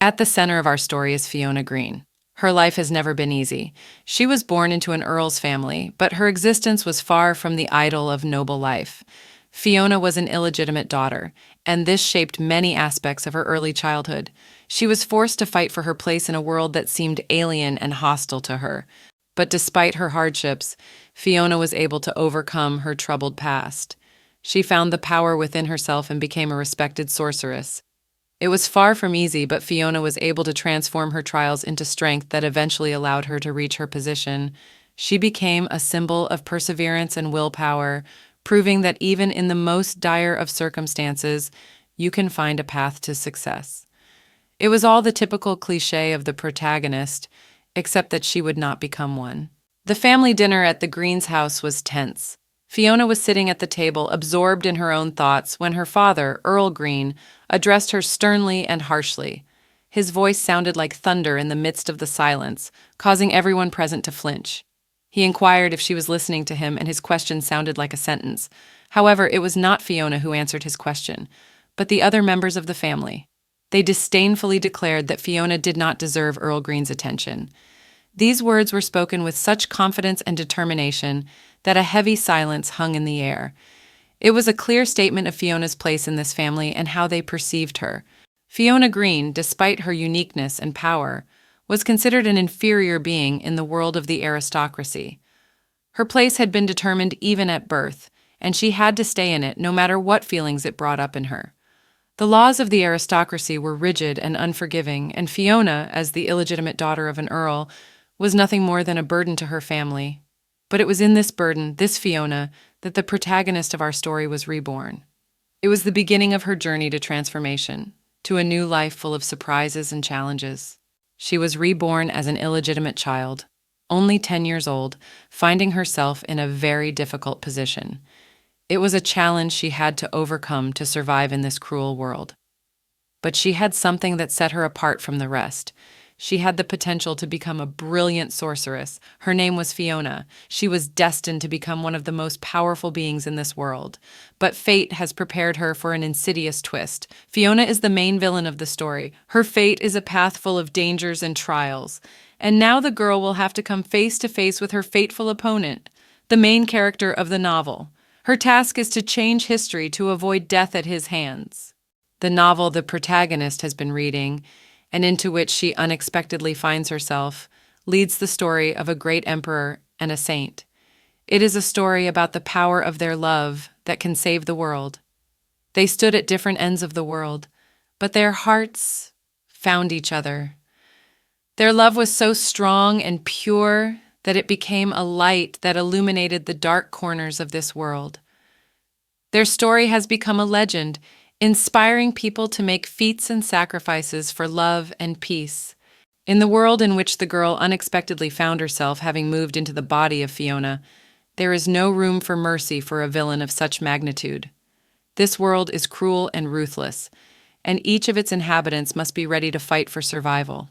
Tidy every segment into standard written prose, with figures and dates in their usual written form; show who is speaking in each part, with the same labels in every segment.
Speaker 1: At the center of our story is Fiona Green. Her life has never been easy. She was born into an earl's family, but her existence was far from the ideal of noble life. Fiona was an illegitimate daughter, and this shaped many aspects of her early childhood. She was forced to fight for her place in a world that seemed alien and hostile to her. But despite her hardships, Fiona was able to overcome her troubled past. She found the power within herself and became a respected sorceress. It was far from easy, but Fiona was able to transform her trials into strength that eventually allowed her to reach her position. She became a symbol of perseverance and willpower, proving that even in the most dire of circumstances, you can find a path to success. It was all the typical cliché of the protagonist, except that she would not become one. The family dinner at the Greens' house was tense. Fiona was sitting at the table, absorbed in her own thoughts, when her father, Earl Green, addressed her sternly and harshly. His voice sounded like thunder in the midst of the silence, causing everyone present to flinch. He inquired if she was listening to him, and his question sounded like a sentence. However, it was not Fiona who answered his question, but the other members of the family. They disdainfully declared that Fiona did not deserve Earl Green's attention. These words were spoken with such confidence and determination that a heavy silence hung in the air. It was a clear statement of Fiona's place in this family and how they perceived her. Fiona Green, despite her uniqueness and power, was considered an inferior being in the world of the aristocracy. Her place had been determined even at birth, and she had to stay in it no matter what feelings it brought up in her. The laws of the aristocracy were rigid and unforgiving, and Fiona, as the illegitimate daughter of an earl, was nothing more than a burden to her family. But it was in this burden, this Fiona, that the protagonist of our story was reborn. It was the beginning of her journey to transformation, to a new life full of surprises and challenges. She was reborn as an illegitimate child, only 10 years old, finding herself in a very difficult position. It was a challenge she had to overcome to survive in this cruel world. But she had something that set her apart from the rest. She had the potential to become a brilliant sorceress. Her name was Fiona. She was destined to become one of the most powerful beings in this world. But fate has prepared her for an insidious twist. Fiona is the main villain of the story. Her fate is a path full of dangers and trials. And now the girl will have to come face to face with her fateful opponent, the main character of the novel. Her task is to change history to avoid death at his hands. The novel the protagonist has been reading, and into which she unexpectedly finds herself, leads the story of a great emperor and a saint. It is a story about the power of their love that can save the world. They stood at different ends of the world, but their hearts found each other. Their love was so strong and pure that it became a light that illuminated the dark corners of this world. Their story has become a legend, inspiring people to make feats and sacrifices for love and peace. In the world in which the girl unexpectedly found herself, having moved into the body of Fiona, there is no room for mercy for a villain of such magnitude. This world is cruel and ruthless, and each of its inhabitants must be ready to fight for survival.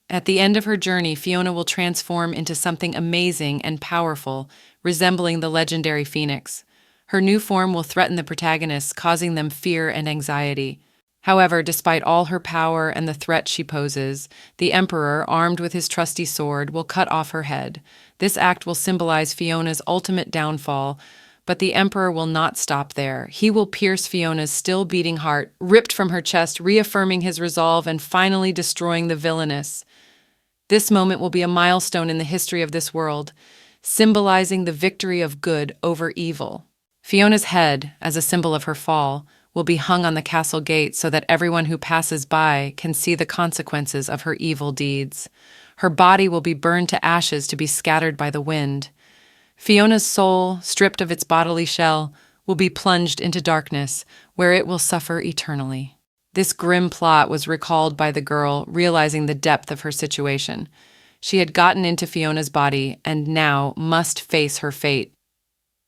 Speaker 1: At the end of her journey, Fiona will transform into something amazing and powerful, resembling the legendary Phoenix. Her new form will threaten the protagonists, causing them fear and anxiety. However, despite all her power and the threat she poses, the Emperor, armed with his trusty sword, will cut off her head. This act will symbolize Fiona's ultimate downfall, but the Emperor will not stop there. He will pierce Fiona's still beating heart, ripped from her chest, reaffirming his resolve and finally destroying the villainess. This moment will be a milestone in the history of this world, symbolizing the victory of good over evil. Fiona's head, as a symbol of her fall, will be hung on the castle gate so that everyone who passes by can see the consequences of her evil deeds. Her body will be burned to ashes to be scattered by the wind. Fiona's soul, stripped of its bodily shell, will be plunged into darkness, where it will suffer eternally. This grim plot was recalled by the girl, realizing the depth of her situation. She had gotten into Fiona's body and now must face her fate.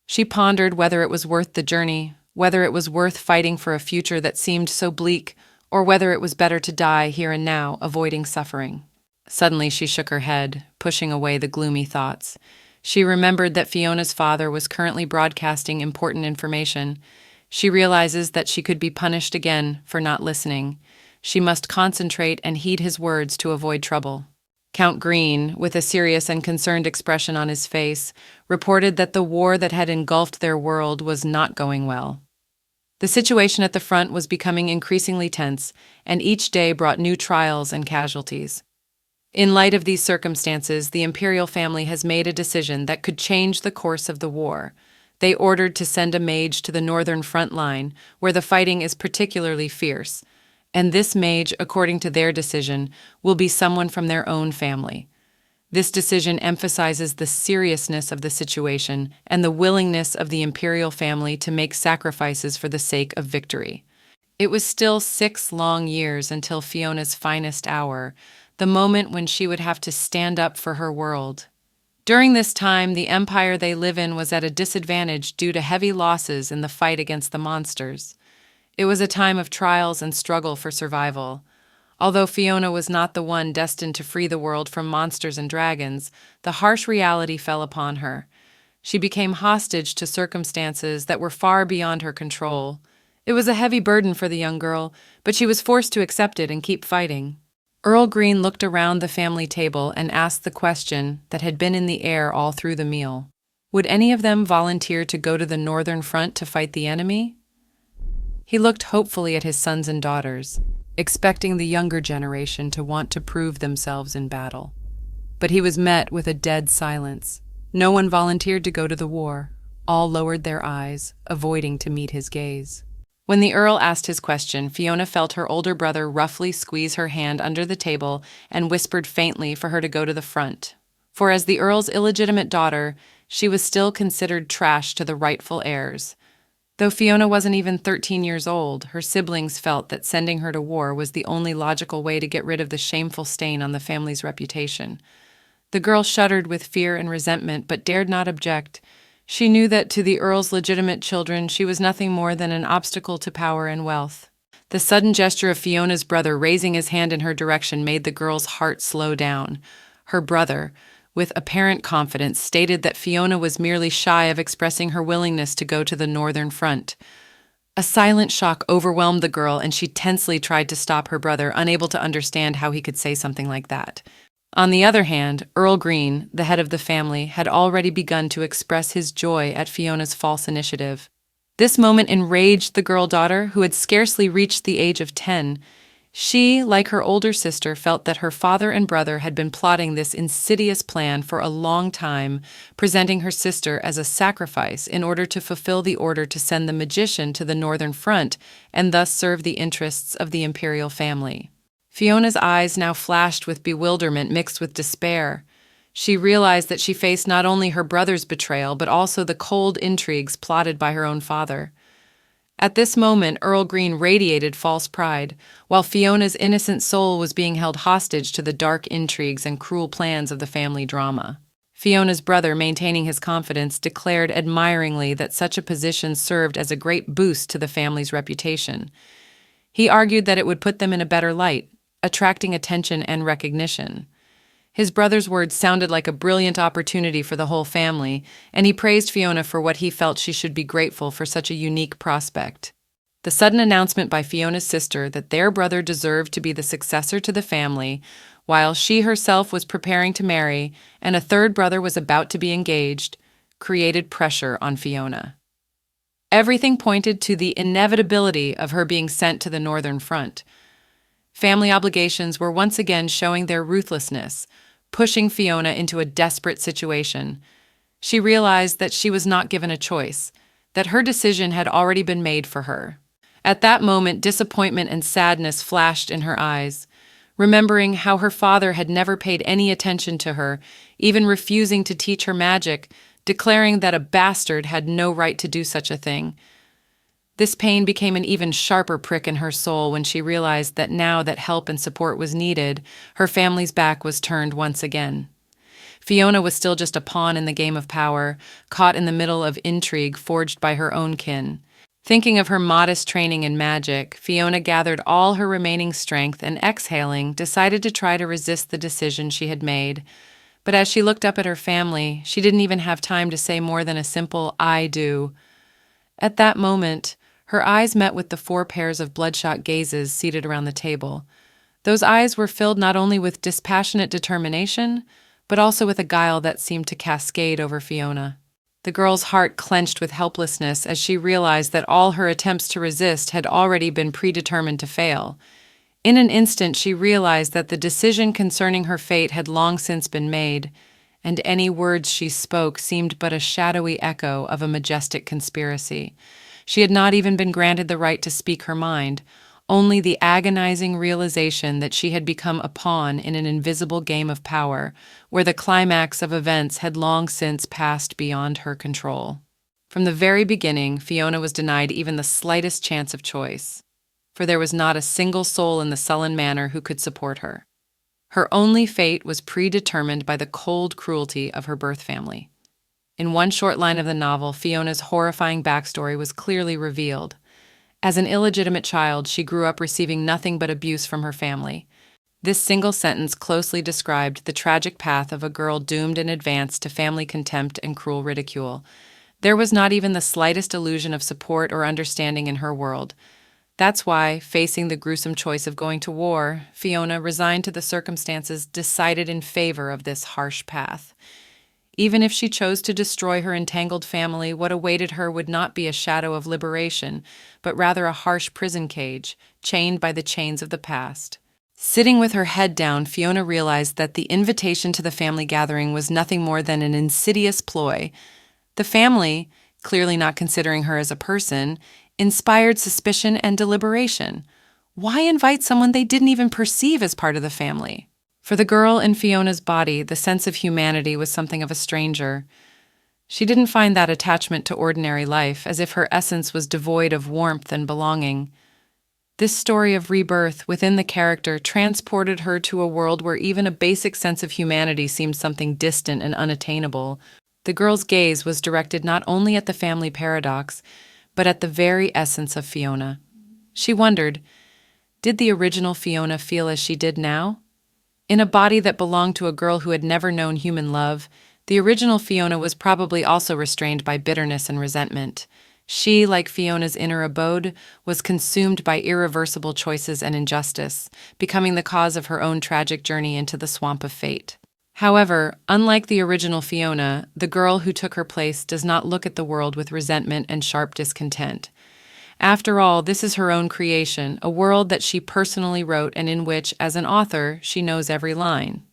Speaker 1: She pondered whether it was worth the journey, whether it was worth fighting for a future that seemed so bleak, or whether it was better to die here and now, avoiding suffering. Suddenly she shook her head, pushing away the gloomy thoughts. She remembered that Fiona's father was currently broadcasting important information. She realizes that she could be punished again for not listening. She must concentrate and heed his words to avoid trouble. Count Green, with a serious and concerned expression on his face, reported that the war that had engulfed their world was not going well. The situation at the front was becoming increasingly tense, and each day brought new trials and casualties. In light of these circumstances, the imperial family has made a decision that could change the course of the war. They ordered to send a mage to the northern front line, where the fighting is particularly fierce, and this mage, according to their decision, will be someone from their own family. This decision emphasizes the seriousness of the situation and the willingness of the imperial family to make sacrifices for the sake of victory. It was still 6 long years until Fiona's finest hour, the moment when she would have to stand up for her world. During this time, the empire they live in was at a disadvantage due to heavy losses in the fight against the monsters. It was a time of trials and struggle for survival. Although Fiona was not the one destined to free the world from monsters and dragons, the harsh reality fell upon her. She became hostage to circumstances that were far beyond her control. It was a heavy burden for the young girl, but she was forced to accept it and keep fighting. Earl Green looked around the family table and asked the question that had been in the air all through the meal. Would any of them volunteer to go to the northern front to fight the enemy? He looked hopefully at his sons and daughters, expecting the younger generation to want to prove themselves in battle. But he was met with a dead silence. No one volunteered to go to the war. All lowered their eyes, avoiding to meet his gaze. When the Earl asked his question, Fiona felt her older brother roughly squeeze her hand under the table and whispered faintly for her to go to the front. For as the Earl's illegitimate daughter, she was still considered trash to the rightful heirs. Though Fiona wasn't even 13 years old, her siblings felt that sending her to war was the only logical way to get rid of the shameful stain on the family's reputation. The girl shuddered with fear and resentment, but dared not object. She knew that to the Earl's legitimate children, she was nothing more than an obstacle to power and wealth. The sudden gesture of Fiona's brother raising his hand in her direction made the girl's heart slow down. Her brother, with apparent confidence, stated that Fiona was merely shy of expressing her willingness to go to the northern front. A silent shock overwhelmed the girl, and she tensely tried to stop her brother, unable to understand how he could say something like that. On the other hand, Earl Green, the head of the family, had already begun to express his joy at Fiona's false initiative. This moment enraged the girl-daughter, who had scarcely reached the age of 10. She, like her older sister, felt that her father and brother had been plotting this insidious plan for a long time, presenting her sister as a sacrifice in order to fulfill the order to send the magician to the northern front and thus serve the interests of the imperial family. Fiona's eyes now flashed with bewilderment mixed with despair. She realized that she faced not only her brother's betrayal, but also the cold intrigues plotted by her own father. At this moment, Earl Green radiated false pride, while Fiona's innocent soul was being held hostage to the dark intrigues and cruel plans of the family drama. Fiona's brother, maintaining his confidence, declared admiringly that such a position served as a great boost to the family's reputation. He argued that it would put them in a better light, attracting attention and recognition. His brother's words sounded like a brilliant opportunity for the whole family, and he praised Fiona for what he felt she should be grateful for such a unique prospect. The sudden announcement by Fiona's sister that their brother deserved to be the successor to the family, while she herself was preparing to marry and a third brother was about to be engaged, created pressure on Fiona. Everything pointed to the inevitability of her being sent to the northern front. Family obligations were once again showing their ruthlessness, pushing Fiona into a desperate situation. She realized that she was not given a choice, that her decision had already been made for her. At that moment, disappointment and sadness flashed in her eyes, remembering how her father had never paid any attention to her, even refusing to teach her magic, declaring that a bastard had no right to do such a thing. This pain became an even sharper prick in her soul when she realized that now that help and support was needed, her family's back was turned once again. Fiona was still just a pawn in the game of power, caught in the middle of intrigue forged by her own kin. Thinking of her modest training in magic, Fiona gathered all her remaining strength and, exhaling, decided to try to resist the decision she had made. But as she looked up at her family, she didn't even have time to say more than a simple "I do." At that moment, Her eyes met with the four pairs of bloodshot gazes seated around the table. Those eyes were filled not only with dispassionate determination, but also with a guile that seemed to cascade over Fiona. The girl's heart clenched with helplessness as she realized that all her attempts to resist had already been predetermined to fail. In an instant, she realized that the decision concerning her fate had long since been made, and any words she spoke seemed but a shadowy echo of a majestic conspiracy. She had not even been granted the right to speak her mind, only the agonizing realization that she had become a pawn in an invisible game of power, where the climax of events had long since passed beyond her control. From the very beginning, Fiona was denied even the slightest chance of choice, for there was not a single soul in the sullen manor who could support her. Her only fate was predetermined by the cold cruelty of her birth family. In one short line of the novel, Fiona's horrifying backstory was clearly revealed. As an illegitimate child, she grew up receiving nothing but abuse from her family. This single sentence closely described the tragic path of a girl doomed in advance to family contempt and cruel ridicule. There was not even the slightest illusion of support or understanding in her world. That's why, facing the gruesome choice of going to war, Fiona, resigned to the circumstances, decided in favor of this harsh path. Even if she chose to destroy her entangled family, what awaited her would not be a shadow of liberation, but rather a harsh prison cage, chained by the chains of the past. Sitting with her head down, Fiona realized that the invitation to the family gathering was nothing more than an insidious ploy. The family, clearly not considering her as a person, inspired suspicion and deliberation. Why invite someone they didn't even perceive as part of the family? For the girl in Fiona's body, the sense of humanity was something of a stranger. She didn't find that attachment to ordinary life, as if her essence was devoid of warmth and belonging. This story of rebirth within the character transported her to a world where even a basic sense of humanity seemed something distant and unattainable. The girl's gaze was directed not only at the family paradox, but at the very essence of Fiona. She wondered, did the original Fiona feel as she did now? In a body that belonged to a girl who had never known human love, the original Fiona was probably also restrained by bitterness and resentment. She, like Fiona's inner abode, was consumed by irreversible choices and injustice, becoming the cause of her own tragic journey into the swamp of fate. However, unlike the original Fiona, the girl who took her place does not look at the world with resentment and sharp discontent. After all, this is her own creation, a world that she personally wrote and in which, as an author, she knows every line.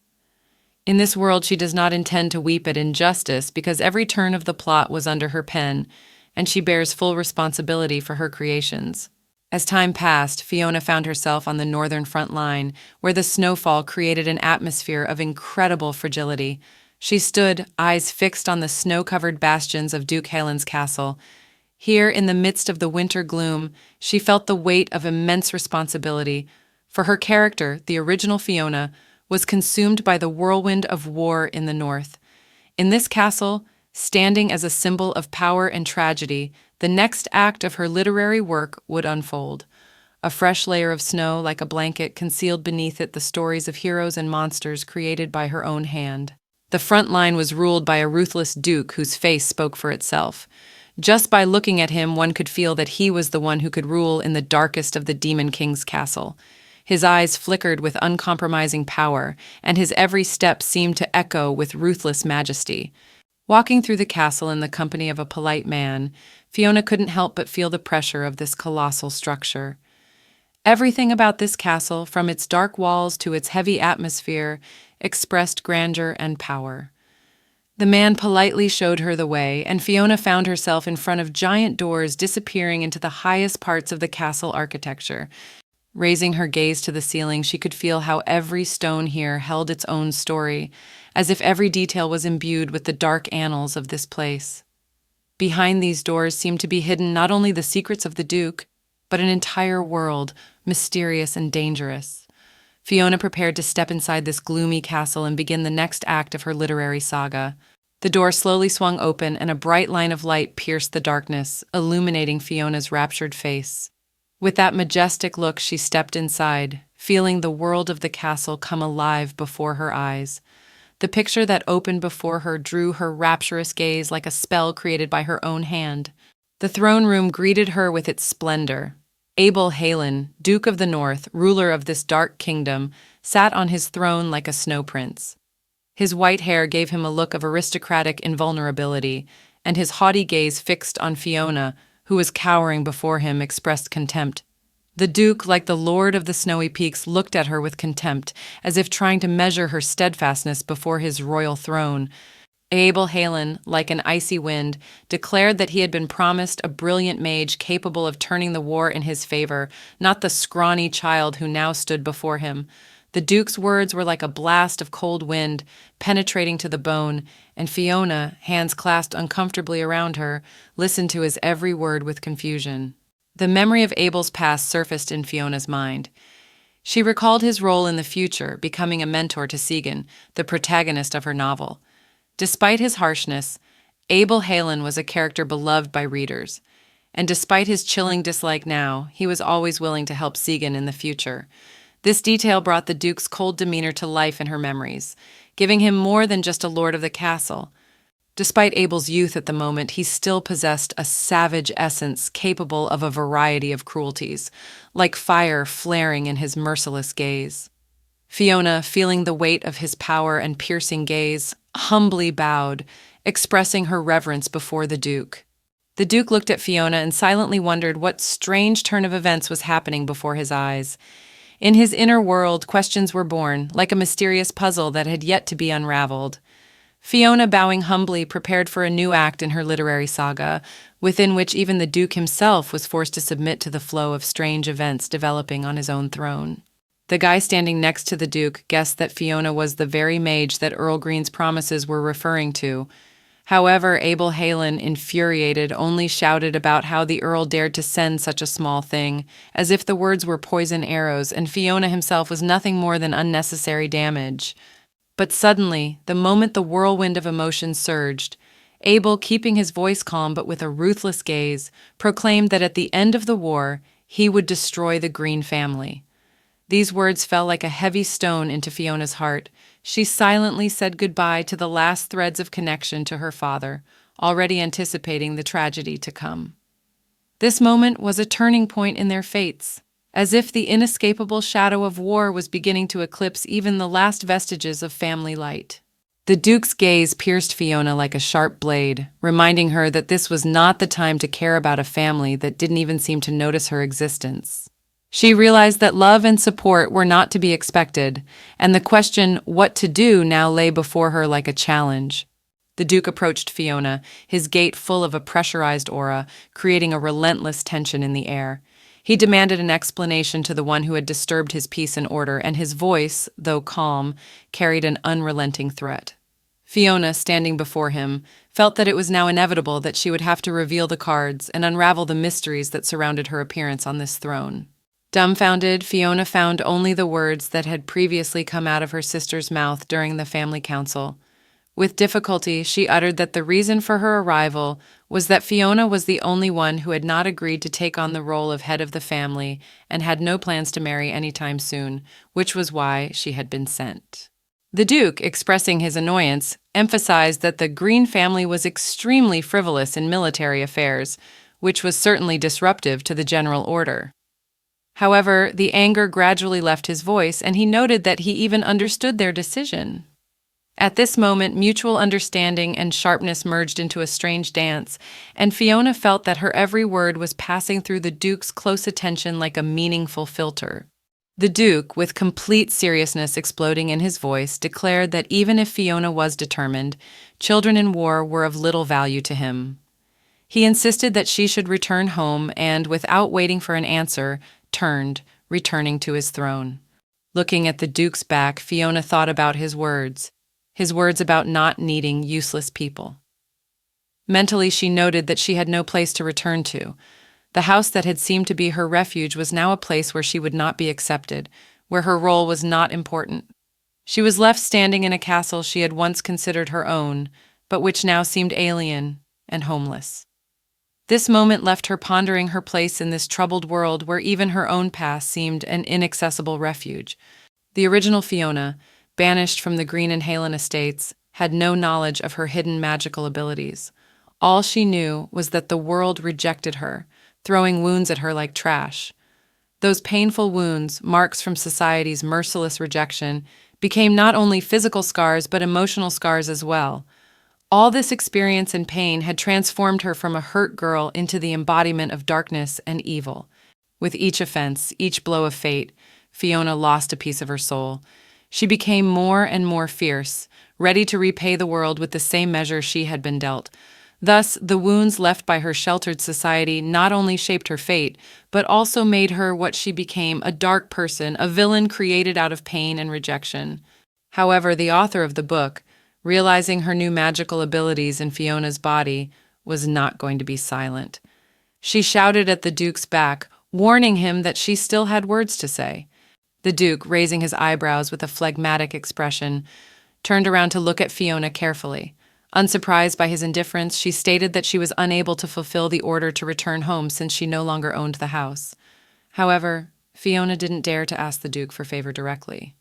Speaker 1: In this world, she does not intend to weep at injustice because every turn of the plot was under her pen, and she bears full responsibility for her creations. As time passed, Fiona found herself on the northern front line, where the snowfall created an atmosphere of incredible fragility. She stood, eyes fixed on the snow-covered bastions of Duke Helen's castle. Here, in the midst of the winter gloom, she felt the weight of immense responsibility, for her character, the original Fiona, was consumed by the whirlwind of war in the north. In this castle, standing as a symbol of power and tragedy, the next act of her literary work would unfold. A fresh layer of snow, like a blanket, concealed beneath it the stories of heroes and monsters created by her own hand. The front line was ruled by a ruthless duke whose face spoke for itself. Just by looking at him, one could feel that he was the one who could rule in the darkest of the Demon King's castle. His eyes flickered with uncompromising power, and his every step seemed to echo with ruthless majesty. Walking through the castle in the company of a polite man, Fiona couldn't help but feel the pressure of this colossal structure. Everything about this castle, from its dark walls to its heavy atmosphere, expressed grandeur and power. The man politely showed her the way, and Fiona found herself in front of giant doors disappearing into the highest parts of the castle architecture. Raising her gaze to the ceiling, she could feel how every stone here held its own story, as if every detail was imbued with the dark annals of this place. Behind these doors seemed to be hidden not only the secrets of the Duke, but an entire world, mysterious and dangerous. Fiona prepared to step inside this gloomy castle and begin the next act of her literary saga. The door slowly swung open, and a bright line of light pierced the darkness, illuminating Fiona's raptured face. With that majestic look, she stepped inside, feeling the world of the castle come alive before her eyes. The picture that opened before her drew her rapturous gaze like a spell created by her own hand. The throne room greeted her with its splendor. Abel Halen, Duke of the North, ruler of this dark kingdom, sat on his throne like a snow prince. His white hair gave him a look of aristocratic invulnerability, and his haughty gaze fixed on Fiona, who was cowering before him, expressed contempt. The Duke, like the Lord of the Snowy Peaks, looked at her with contempt, as if trying to measure her steadfastness before his royal throne. Abel Halen, like an icy wind, declared that he had been promised a brilliant mage capable of turning the war in his favor, not the scrawny child who now stood before him. The Duke's words were like a blast of cold wind, penetrating to the bone, and Fiona, hands clasped uncomfortably around her, listened to his every word with confusion. The memory of Abel's past surfaced in Fiona's mind. She recalled his role in the future, becoming a mentor to Segan, the protagonist of her novel. Despite his harshness, Abel Halen was a character beloved by readers, and despite his chilling dislike now, he was always willing to help Segan in the future. This detail brought the Duke's cold demeanor to life in her memories, giving him more than just a lord of the castle. Despite Abel's youth at the moment, he still possessed a savage essence capable of a variety of cruelties, like fire flaring in his merciless gaze. Fiona, feeling the weight of his power and piercing gaze, humbly bowed, expressing her reverence before the Duke. The Duke looked at Fiona and silently wondered what strange turn of events was happening before his eyes. In his inner world, questions were born, like a mysterious puzzle that had yet to be unraveled. Fiona, bowing humbly, prepared for a new act in her literary saga, within which even the Duke himself was forced to submit to the flow of strange events developing on his own throne. The guy standing next to the Duke guessed that Fiona was the very mage that Earl Green's promises were referring to. However, Abel Halen, infuriated, only shouted about how the Earl dared to send such a small thing, as if the words were poison arrows, and Fiona himself was nothing more than unnecessary damage. But suddenly, the moment the whirlwind of emotion surged, Abel, keeping his voice calm but with a ruthless gaze, proclaimed that at the end of the war, he would destroy the Green family. These words fell like a heavy stone into Fiona's heart. She silently said goodbye to the last threads of connection to her father, already anticipating the tragedy to come. This moment was a turning point in their fates, as if the inescapable shadow of war was beginning to eclipse even the last vestiges of family light. The Duke's gaze pierced Fiona like a sharp blade, reminding her that this was not the time to care about a family that didn't even seem to notice her existence. She realized that love and support were not to be expected, and the question, what to do, now lay before her like a challenge. The Duke approached Fiona, his gait full of a pressurized aura, creating a relentless tension in the air. He demanded an explanation to the one who had disturbed his peace and order, and his voice, though calm, carried an unrelenting threat. Fiona, standing before him, felt that it was now inevitable that she would have to reveal the cards and unravel the mysteries that surrounded her appearance on this throne. Dumbfounded, Fiona found only the words that had previously come out of her sister's mouth during the family council. With difficulty, she uttered that the reason for her arrival was that Fiona was the only one who had not agreed to take on the role of head of the family and had no plans to marry anytime soon, which was why she had been sent. The Duke, expressing his annoyance, emphasized that the Green family was extremely frivolous in military affairs, which was certainly disruptive to the general order. However, the anger gradually left his voice, and he noted that he even understood their decision. At this moment, mutual understanding and sharpness merged into a strange dance, and Fiona felt that her every word was passing through the Duke's close attention like a meaningful filter. The Duke, with complete seriousness exploding in his voice, declared that even if Fiona was determined, children in war were of little value to him. He insisted that she should return home and, without waiting for an answer, turned, returning to his throne. Looking at the Duke's back, Fiona thought about his words about not needing useless people. Mentally, she noted that she had no place to return to. The house that had seemed to be her refuge was now a place where she would not be accepted, where her role was not important. She was left standing in a castle she had once considered her own, but which now seemed alien and homeless. This moment left her pondering her place in this troubled world where even her own past seemed an inaccessible refuge. The original Fiona, banished from the Green and Halen estates, had no knowledge of her hidden magical abilities. All she knew was that the world rejected her, throwing wounds at her like trash. Those painful wounds, marks from society's merciless rejection, became not only physical scars but emotional scars as well. All this experience and pain had transformed her from a hurt girl into the embodiment of darkness and evil. With each offense, each blow of fate, Fiona lost a piece of her soul. She became more and more fierce, ready to repay the world with the same measure she had been dealt. Thus, the wounds left by her sheltered society not only shaped her fate, but also made her what she became, a dark person, a villain created out of pain and rejection. However, the author of the book, realizing her new magical abilities in Fiona's body, was not going to be silent. She shouted at the Duke's back, warning him that she still had words to say. The Duke, raising his eyebrows with a phlegmatic expression, turned around to look at Fiona carefully. Unsurprised by his indifference, she stated that she was unable to fulfill the order to return home since she no longer owned the house. However, Fiona didn't dare to ask the Duke for favor directly.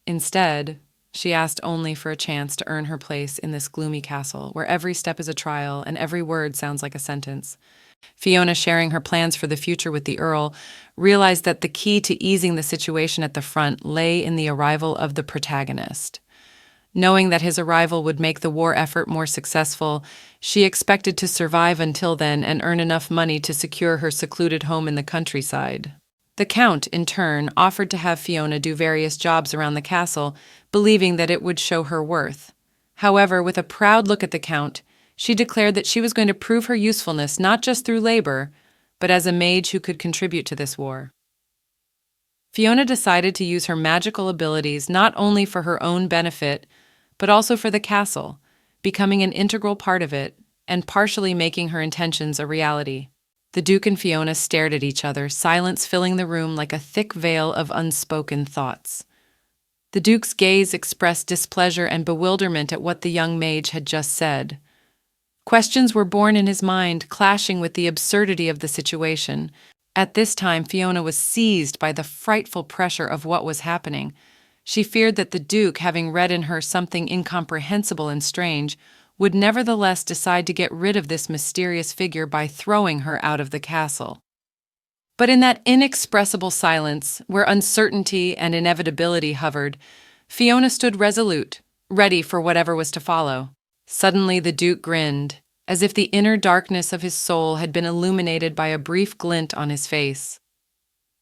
Speaker 1: Instead, she asked only for a chance to earn her place in this gloomy castle where every step is a trial and every word sounds like a sentence. Fiona, sharing her plans for the future with the Earl, realized that the key to easing the situation at the front lay in the arrival of the protagonist. Knowing that his arrival would make the war effort more successful, she expected to survive until then and earn enough money to secure her secluded home in the countryside. The Count, in turn, offered to have Fiona do various jobs around the castle, believing that it would show her worth. However, with a proud look at the Count, she declared that she was going to prove her usefulness not just through labor, but as a mage who could contribute to this war. Fiona decided to use her magical abilities not only for her own benefit, but also for the castle, becoming an integral part of it and partially making her intentions a reality. The Duke and Fiona stared at each other, silence filling the room like a thick veil of unspoken thoughts. The Duke's gaze expressed displeasure and bewilderment at what the young mage had just said. Questions were born in his mind, clashing with the absurdity of the situation. At this time, Fiona was seized by the frightful pressure of what was happening. She feared that the Duke, having read in her something incomprehensible and strange, would nevertheless decide to get rid of this mysterious figure by throwing her out of the castle. But in that inexpressible silence, where uncertainty and inevitability hovered, Fiona stood resolute, ready for whatever was to follow. Suddenly the Duke grinned, as if the inner darkness of his soul had been illuminated by a brief glint on his face.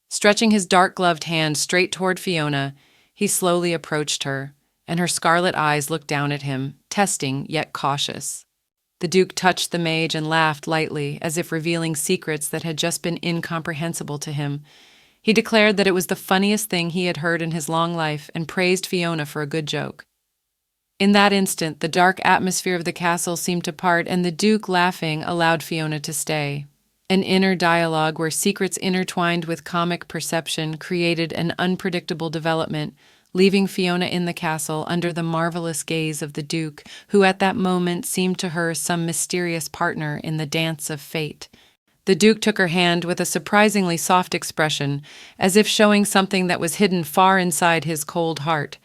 Speaker 1: Stretching his dark-gloved hand straight toward Fiona, he slowly approached her, and her scarlet eyes looked down at him, testing yet cautious. The Duke touched the mage and laughed lightly, as if revealing secrets that had just been incomprehensible to him. He declared that it was the funniest thing he had heard in his long life and praised Fiona for a good joke. In that instant, the dark atmosphere of the castle seemed to part, and the Duke, laughing, allowed Fiona to stay. An inner dialogue where secrets intertwined with comic perception created an unpredictable development, leaving Fiona in the castle under the marvelous gaze of the Duke, who at that moment seemed to her some mysterious partner in the dance of fate. The Duke took her hand with a surprisingly soft expression, as if showing something that was hidden far inside his cold heart.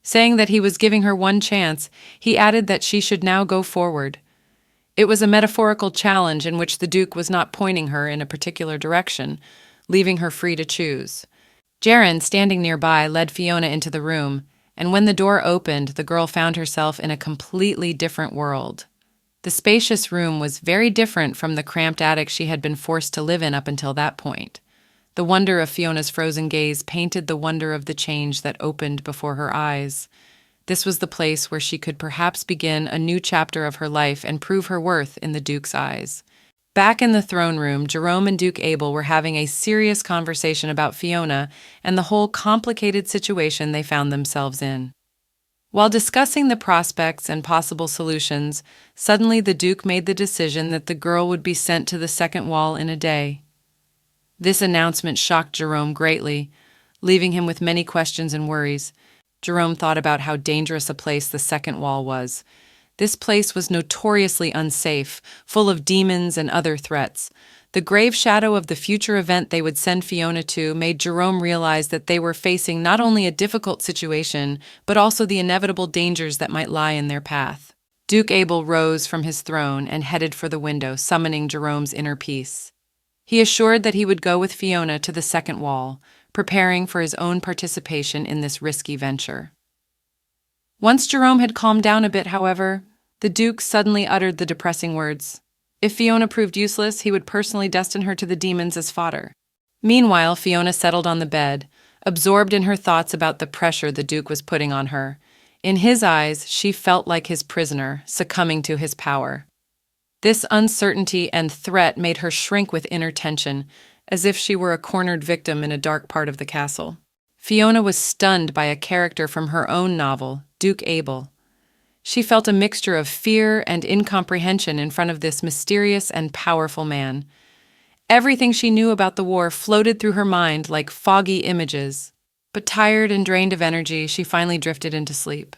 Speaker 1: Saying that he was giving her one chance, he added that she should now go forward. It was a metaphorical challenge in which the Duke was not pointing her in a particular direction, leaving her free to choose. Jaren, standing nearby, led Fiona into the room, and when the door opened, the girl found herself in a completely different world. The spacious room was very different from the cramped attic she had been forced to live in up until that point. The wonder of Fiona's frozen gaze painted the wonder of the change that opened before her eyes. This was the place where she could perhaps begin a new chapter of her life and prove her worth in the Duke's eyes. Back in the throne room, Jerome and Duke Abel were having a serious conversation about Fiona and the whole complicated situation they found themselves in. While discussing the prospects and possible solutions, suddenly the Duke made the decision that the girl would be sent to the second wall in a day. This announcement shocked Jerome greatly, leaving him with many questions and worries. Jerome thought about how dangerous a place the second wall was. This place was notoriously unsafe, full of demons and other threats. The grave shadow of the future event they would send Fiona to made Jerome realize that they were facing not only a difficult situation, but also the inevitable dangers that might lie in their path. Duke Abel rose from his throne and headed for the window, summoning Jerome's inner peace. He assured that he would go with Fiona to the second wall, preparing for his own participation in this risky venture. Once Jerome had calmed down a bit, however, the Duke suddenly uttered the depressing words. If Fiona proved useless, he would personally destine her to the demons as fodder. Meanwhile, Fiona settled on the bed, absorbed in her thoughts about the pressure the Duke was putting on her. In his eyes, she felt like his prisoner, succumbing to his power. This uncertainty and threat made her shrink with inner tension, as if she were a cornered victim in a dark part of the castle. Fiona was stunned by a character from her own novel, Duke Abel. She felt a mixture of fear and incomprehension in front of this mysterious and powerful man. Everything she knew about the war floated through her mind like foggy images. But tired and drained of energy, she finally drifted into sleep.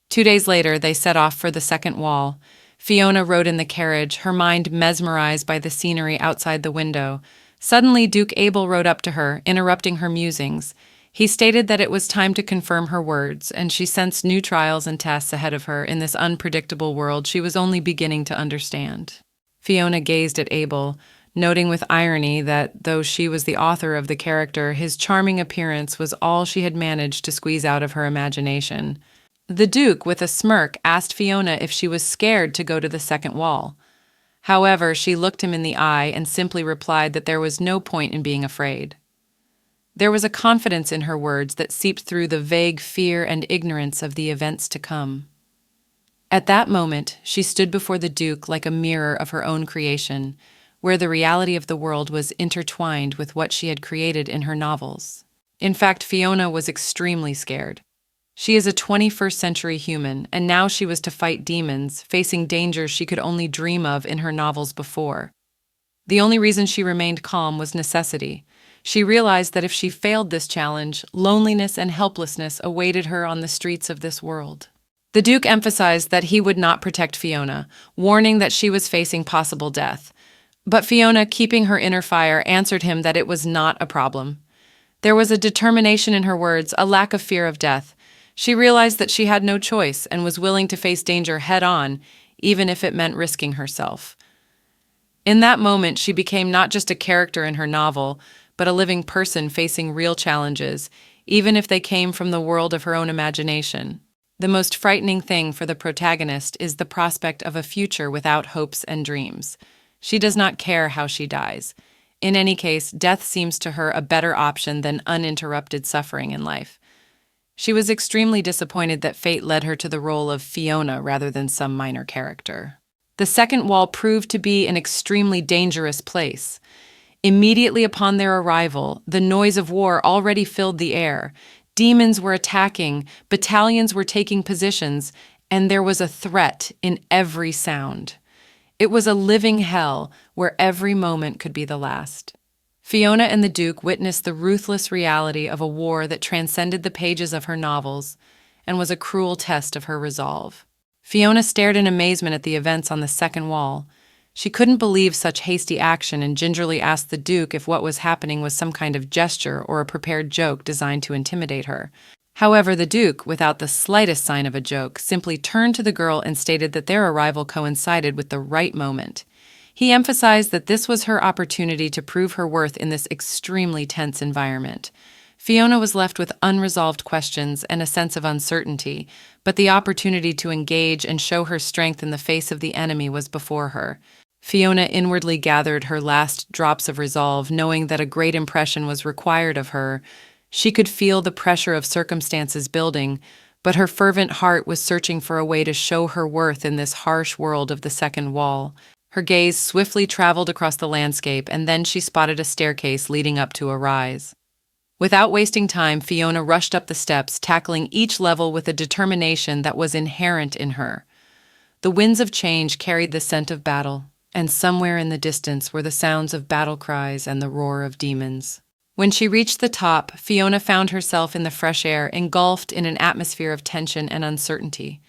Speaker 1: 2 days later, they set off for the second wall. Fiona rode in the carriage, her mind mesmerized by the scenery outside the window. Suddenly, Duke Abel rode up to her, interrupting her musings. He stated that it was time to confirm her words, and she sensed new trials and tests ahead of her in this unpredictable world she was only beginning to understand. Fiona gazed at Abel, noting with irony that, though she was the author of the character, his charming appearance was all she had managed to squeeze out of her imagination. The Duke, with a smirk, asked Fiona if she was scared to go to the second wall. However, she looked him in the eye and simply replied that there was no point in being afraid. There was a confidence in her words that seeped through the vague fear and ignorance of the events to come. At that moment, she stood before the Duke like a mirror of her own creation, where the reality of the world was intertwined with what she had created in her novels. In fact, Fiona was extremely scared. She is a 21st century human, and now she was to fight demons, facing dangers she could only dream of in her novels before. The only reason she remained calm was necessity. She realized that if she failed this challenge, loneliness and helplessness awaited her on the streets of this world. The Duke emphasized that he would not protect Fiona, warning that she was facing possible death. But Fiona, keeping her inner fire, answered him that it was not a problem. There was a determination in her words, a lack of fear of death. She realized that she had no choice and was willing to face danger head-on, even if it meant risking herself. In that moment, she became not just a character in her novel, but a living person facing real challenges, even if they came from the world of her own imagination. The most frightening thing for the protagonist is the prospect of a future without hopes and dreams. She does not care how she dies. In any case, death seems to her a better option than uninterrupted suffering in life. She was extremely disappointed that fate led her to the role of Fiona rather than some minor character. The second wall proved to be an extremely dangerous place. Immediately upon their arrival, the noise of war already filled the air. Demons were attacking, battalions were taking positions, and there was a threat in every sound. It was a living hell where every moment could be the last. Fiona and the Duke witnessed the ruthless reality of a war that transcended the pages of her novels and was a cruel test of her resolve. Fiona stared in amazement at the events on the second wall. She couldn't believe such hasty action and gingerly asked the Duke if what was happening was some kind of gesture or a prepared joke designed to intimidate her. However, the Duke, without the slightest sign of a joke, simply turned to the girl and stated that their arrival coincided with the right moment. He emphasized that this was her opportunity to prove her worth in this extremely tense environment. Fiona was left with unresolved questions and a sense of uncertainty, but the opportunity to engage and show her strength in the face of the enemy was before her. Fiona inwardly gathered her last drops of resolve, knowing that a great impression was required of her. She could feel the pressure of circumstances building, but her fervent heart was searching for a way to show her worth in this harsh world of the second wall. Her gaze swiftly traveled across the landscape, and then she spotted a staircase leading up to a rise. Without wasting time, Fiona rushed up the steps, tackling each level with a determination that was inherent in her. The winds of change carried the scent of battle, and somewhere in the distance were the sounds of battle cries and the roar of demons. When she reached the top, Fiona found herself in the fresh air, engulfed in an atmosphere of tension and uncertainty.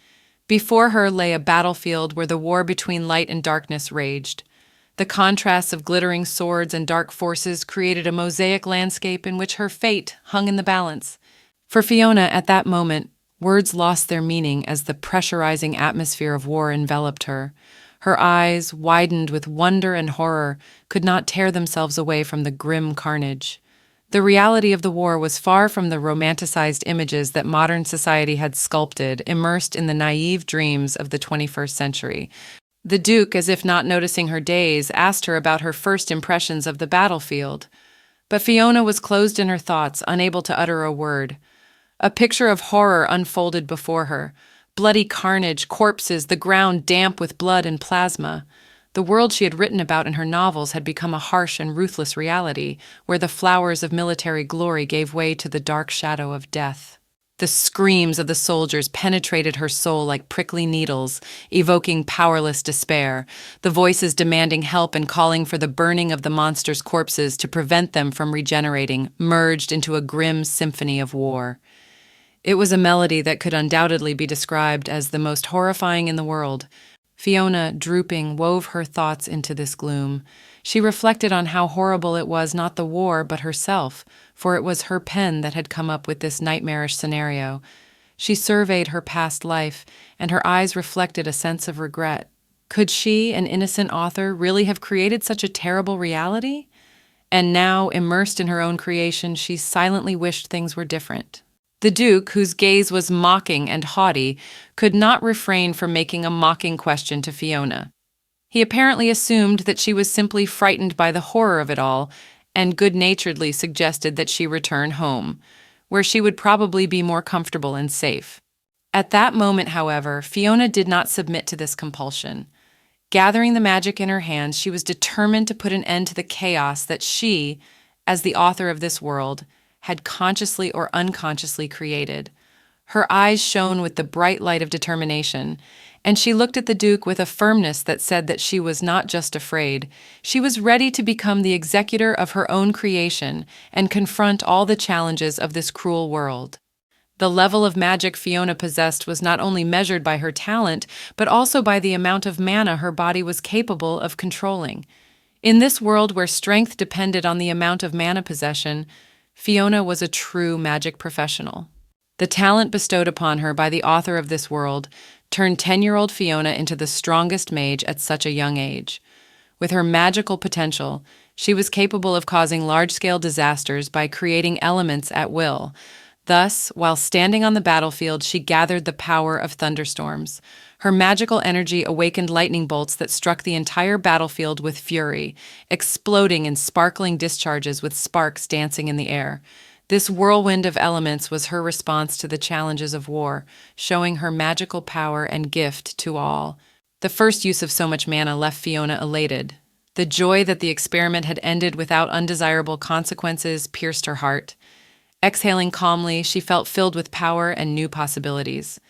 Speaker 1: Before her lay a battlefield where the war between light and darkness raged. The contrasts of glittering swords and dark forces created a mosaic landscape in which her fate hung in the balance. For Fiona, at that moment, Words lost their meaning as the pressurizing atmosphere of war enveloped her. Her eyes, widened with wonder and horror, could not tear themselves away from the grim carnage. The reality of the war was far from the romanticized images that modern society had sculpted, immersed in the naive dreams of the 21st century. The Duke, as if not noticing her daze, asked her about her first impressions of the battlefield. But Fiona was closed in her thoughts, unable to utter a word. A picture of horror unfolded before her. Bloody carnage, corpses, the ground damp with blood and plasma. The world she had written about in her novels had become a harsh and ruthless reality, where the flowers of military glory gave way to the dark shadow of death. The screams of the soldiers penetrated her soul like prickly needles, evoking powerless despair, the voices demanding help and calling for the burning of the monsters' corpses to prevent them from regenerating, merged into a grim symphony of war. It was a melody that could undoubtedly be described as the most horrifying in the world. Fiona, drooping, wove her thoughts into this gloom. She reflected on how horrible it was not the war, but herself, for it was her pen that had come up with this nightmarish scenario. She surveyed her past life, and her eyes reflected a sense of regret. Could she, an innocent author, really have created such a terrible reality? And now, immersed in her own creation, she silently wished things were different. The Duke, whose gaze was mocking and haughty, could not refrain from making a mocking question to Fiona. He apparently assumed that she was simply frightened by the horror of it all, and good-naturedly suggested that she return home, where she would probably be more comfortable and safe. At that moment, however, Fiona did not submit to this compulsion. Gathering the magic in her hands, she was determined to put an end to the chaos that she, as the author of this world, had consciously or unconsciously created. Her eyes shone with the bright light of determination, and she looked at the Duke with a firmness that said that she was not just afraid, she was ready to become the executor of her own creation and confront all the challenges of this cruel world. The level of magic Fiona possessed was not only measured by her talent, but also by the amount of mana her body was capable of controlling. In this world where strength depended on the amount of mana possession, Fiona was a true magic professional. The talent bestowed upon her by the author of this world turned 10-year-old Fiona into the strongest mage at such a young age. With her magical potential, she was capable of causing large-scale disasters by creating elements at will. Thus, while standing on the battlefield, she gathered the power of thunderstorms. Her magical energy awakened lightning bolts that struck the entire battlefield with fury, exploding in sparkling discharges with sparks dancing in the air. This whirlwind of elements was her response to the challenges of war, showing her magical power and gift to all. The first use of so much mana left Fiona elated. The joy that the experiment had ended without undesirable consequences pierced her heart. Exhaling calmly, she felt filled with power and new possibilities.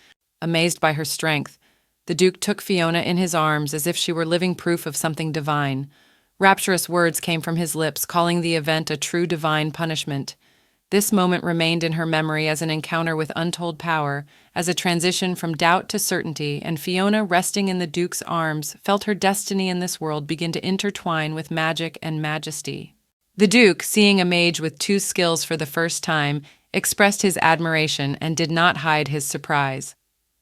Speaker 1: Amazed by her strength, the Duke took Fiona in his arms as if she were living proof of something divine. Rapturous words came from his lips, calling the event a true divine punishment. This moment remained in her memory as an encounter with untold power, as a transition from doubt to certainty, and Fiona, resting in the Duke's arms, felt her destiny in this world begin to intertwine with magic and majesty. The Duke, seeing a mage with two skills for the first time, expressed his admiration and did not hide his surprise.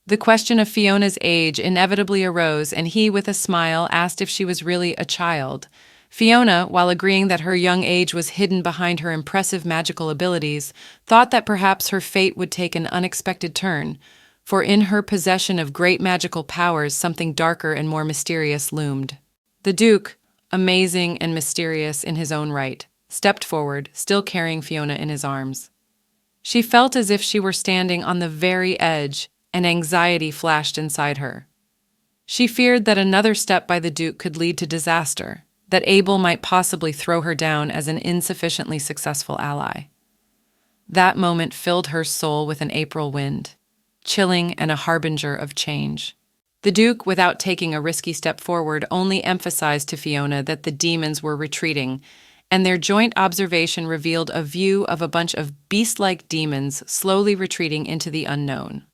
Speaker 1: The question of Fiona's age inevitably arose, and he, with a smile, asked if she was really a child. Fiona, while agreeing that her young age was hidden behind her impressive magical abilities, thought that perhaps her fate would take an unexpected turn, for in her possession of great magical powers something darker and more mysterious loomed. The Duke, amazing and mysterious in his own right, stepped forward, still carrying Fiona in his arms. She felt as if she were standing on the very edge, and anxiety flashed inside her. She feared that another step by the Duke could lead to disaster, that Abel might possibly throw her down as an insufficiently successful ally. That moment filled her soul with an April wind, chilling and a harbinger of change. The Duke, without taking a risky step forward, only emphasized to Fiona that the demons were retreating, and their joint observation revealed a view of a bunch of beast-like demons slowly retreating into the unknown.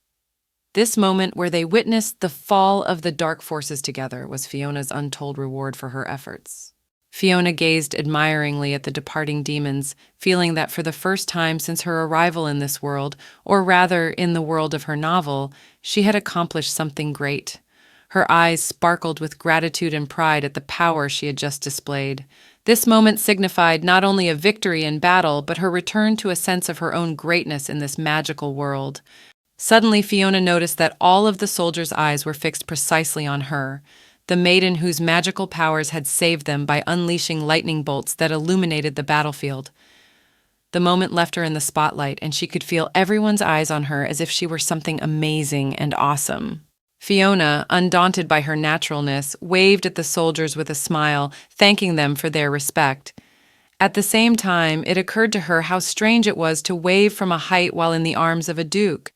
Speaker 1: This moment, where they witnessed the fall of the dark forces together, was Fiona's untold reward for her efforts. Fiona gazed admiringly at the departing demons, feeling that for the first time since her arrival in this world, or rather in the world of her novel, she had accomplished something great. Her eyes sparkled with gratitude and pride at the power she had just displayed. This moment signified not only a victory in battle, but her return to a sense of her own greatness in this magical world. Suddenly, Fiona noticed that all of the soldiers' eyes were fixed precisely on her, the maiden whose magical powers had saved them by unleashing lightning bolts that illuminated the battlefield. The moment left her in the spotlight, and she could feel everyone's eyes on her as if she were something amazing and awesome. Fiona, undaunted by her naturalness, waved at the soldiers with a smile, thanking them for their respect. At the same time, it occurred to her how strange it was to wave from a height while in the arms of a duke.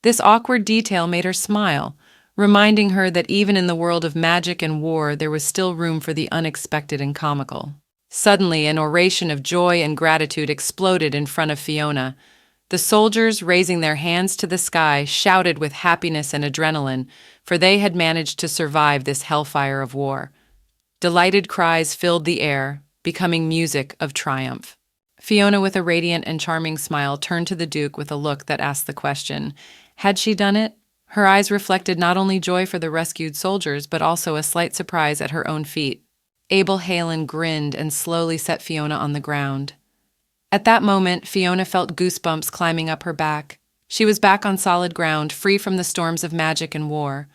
Speaker 1: This awkward detail made her smile, reminding her that even in the world of magic and war there was still room for the unexpected and comical. Suddenly, an oration of joy and gratitude exploded in front of Fiona. The soldiers, raising their hands to the sky, shouted with happiness and adrenaline, for they had managed to survive this hellfire of war. Delighted cries filled the air, becoming music of triumph. Fiona, with a radiant and charming smile, turned to the Duke with a look that asked the question, had she done it? Her eyes reflected not only joy for the rescued soldiers, but also a slight surprise at her own feat. Abel Halen grinned and slowly set Fiona on the ground. At that moment, Fiona felt goosebumps climbing up her back. She was back on solid ground, free from the storms of magic and war.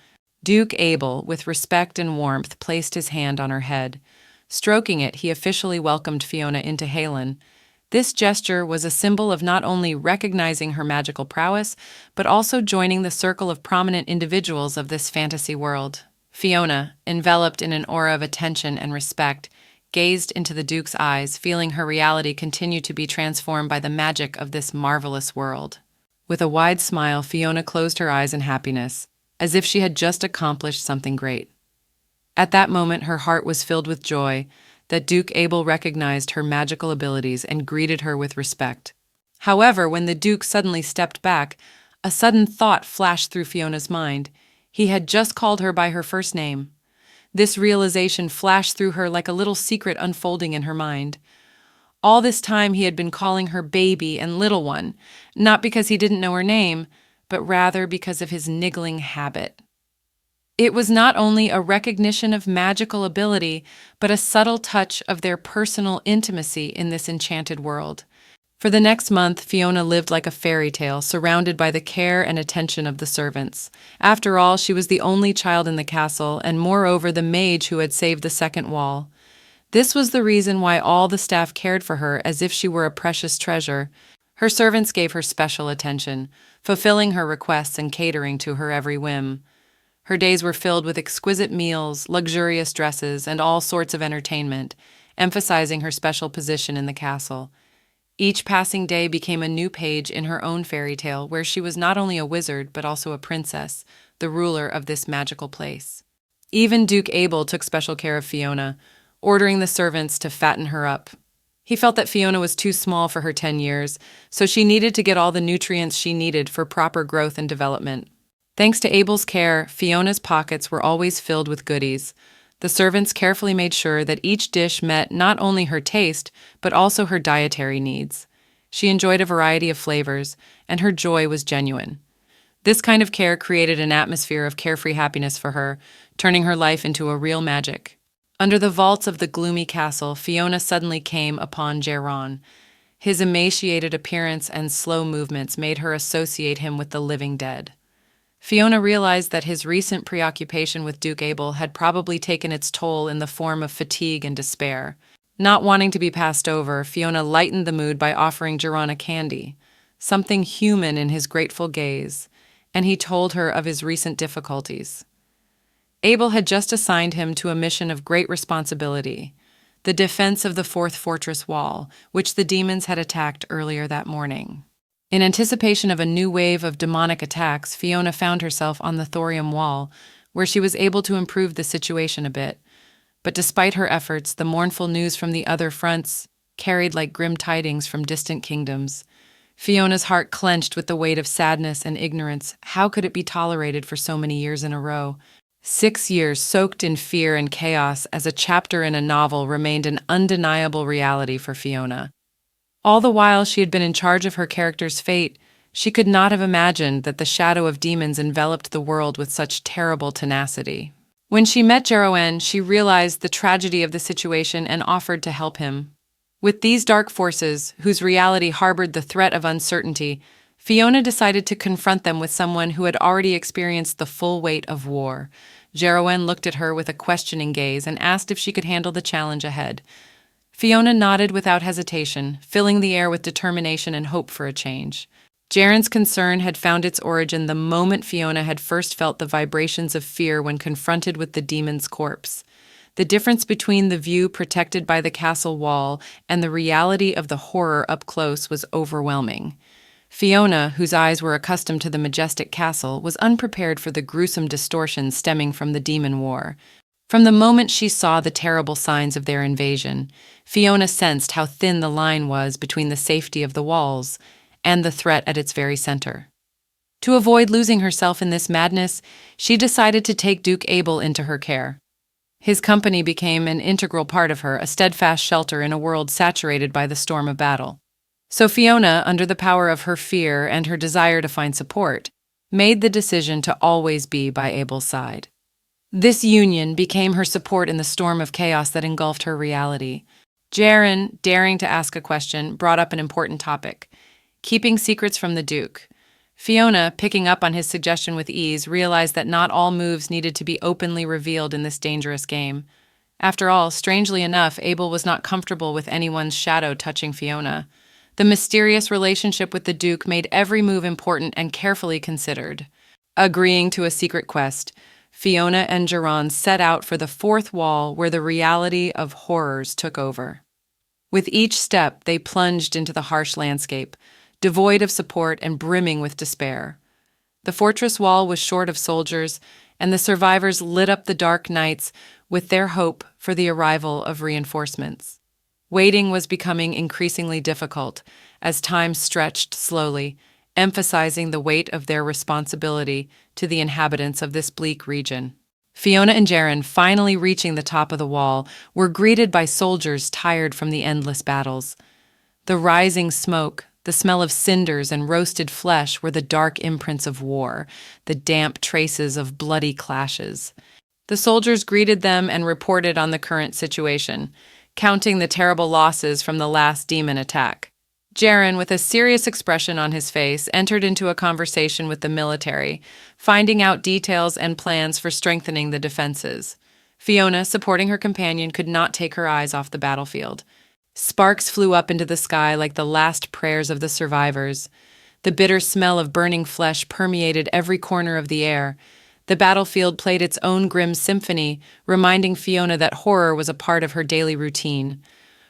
Speaker 1: Duke Abel, with respect and warmth, placed his hand on her head. Stroking it, he officially welcomed Fiona into Halen. This gesture was a symbol of not only recognizing her magical prowess, but also joining the circle of prominent individuals of this fantasy world. Fiona, enveloped in an aura of attention and respect, gazed into the Duke's eyes, feeling her reality continue to be transformed by the magic of this marvelous world. With a wide smile, Fiona closed her eyes in happiness, as if she had just accomplished something great. At that moment, her heart was filled with joy that Duke Abel recognized her magical abilities and greeted her with respect. However, when the Duke suddenly stepped back, a sudden thought flashed through Fiona's mind. He had just called her by her first name. This realization flashed through her like a little secret unfolding in her mind. All this time he had been calling her baby and little one, not because he didn't know her name, but rather because of his niggling habit. It was not only a recognition of magical ability, but a subtle touch of their personal intimacy in this enchanted world. For the next month, Fiona lived like a fairy tale, surrounded by the care and attention of the servants. After all, she was the only child in the castle, and moreover the mage who had saved the second wall. This was the reason why all the staff cared for her as if she were a precious treasure. Her servants gave her special attention, fulfilling her requests and catering to her every whim. Her days were filled with exquisite meals, luxurious dresses, and all sorts of entertainment, emphasizing her special position in the castle. Each passing day became a new page in her own fairy tale, where she was not only a wizard but also a princess, the ruler of this magical place. Even Duke Abel took special care of Fiona, ordering the servants to fatten her up. He felt that Fiona was too small for her 10 years, so she needed to get all the nutrients she needed for proper growth and development. Thanks to Abel's care, Fiona's pockets were always filled with goodies. The servants carefully made sure that each dish met not only her taste, but also her dietary needs. She enjoyed a variety of flavors, and her joy was genuine. This kind of care created an atmosphere of carefree happiness for her, turning her life into a real magic. Under the vaults of the gloomy castle, Fiona suddenly came upon Reborn. His emaciated appearance and slow movements made her associate him with the living dead. Fiona realized that his recent preoccupation with Duke Abel had probably taken its toll in the form of fatigue and despair. Not wanting to be passed over, Fiona lightened the mood by offering Geron a candy, something human in his grateful gaze, and he told her of his recent difficulties. Abel had just assigned him to a mission of great responsibility, the defense of the fourth fortress wall, which the demons had attacked earlier that morning. In anticipation of a new wave of demonic attacks, Fiona found herself on the thorium wall, where she was able to improve the situation a bit. But despite her efforts, the mournful news from the other fronts carried like grim tidings from distant kingdoms. Fiona's heart clenched with the weight of sadness and ignorance. How could it be tolerated for so many years in a row? 6 years soaked in fear and chaos as a chapter in a novel remained an undeniable reality for Fiona. All the while she had been in charge of her character's fate, she could not have imagined that the shadow of demons enveloped the world with such terrible tenacity. When she met Jeroen, she realized the tragedy of the situation and offered to help him. With these dark forces, whose reality harbored the threat of uncertainty, Fiona decided to confront them with someone who had already experienced the full weight of war. Jeroen looked at her with a questioning gaze and asked if she could handle the challenge ahead. Fiona nodded without hesitation, filling the air with determination and hope for a change. Jaren's concern had found its origin the moment Fiona had first felt the vibrations of fear when confronted with the demon's corpse. The difference between the view protected by the castle wall and the reality of the horror up close was overwhelming. Fiona, whose eyes were accustomed to the majestic castle, was unprepared for the gruesome distortions stemming from the demon war. From the moment she saw the terrible signs of their invasion, Fiona sensed how thin the line was between the safety of the walls and the threat at its very center. To avoid losing herself in this madness, she decided to take Duke Abel into her care. His company became an integral part of her, a steadfast shelter in a world saturated by the storm of battle. So Fiona, under the power of her fear and her desire to find support, made the decision to always be by Abel's side. This union became her support in the storm of chaos that engulfed her reality. Jaren, daring to ask a question, brought up an important topic: keeping secrets from the Duke. Fiona, picking up on his suggestion with ease, realized that not all moves needed to be openly revealed in this dangerous game. After all, strangely enough, Abel was not comfortable with anyone's shadow touching Fiona. The mysterious relationship with the Duke made every move important and carefully considered. Agreeing to a secret quest, Fiona and Geron set out for the fourth wall where the reality of horrors took over. With each step, they plunged into the harsh landscape, devoid of support and brimming with despair. The fortress wall was short of soldiers, and the survivors lit up the dark nights with their hope for the arrival of reinforcements. Waiting was becoming increasingly difficult as time stretched slowly, emphasizing the weight of their responsibility to the inhabitants of this bleak region. Fiona and Jaren, finally reaching the top of the wall, were greeted by soldiers tired from the endless battles. The rising smoke, the smell of cinders and roasted flesh were the dark imprints of war, the damp traces of bloody clashes. The soldiers greeted them and reported on the current situation, counting the terrible losses from the last demon attack. Jaren, with a serious expression on his face, entered into a conversation with the military, finding out details and plans for strengthening the defenses. Fiona, supporting her companion, could not take her eyes off the battlefield. Sparks flew up into the sky like the last prayers of the survivors. The bitter smell of burning flesh permeated every corner of the air. The battlefield played its own grim symphony, reminding Fiona that horror was a part of her daily routine.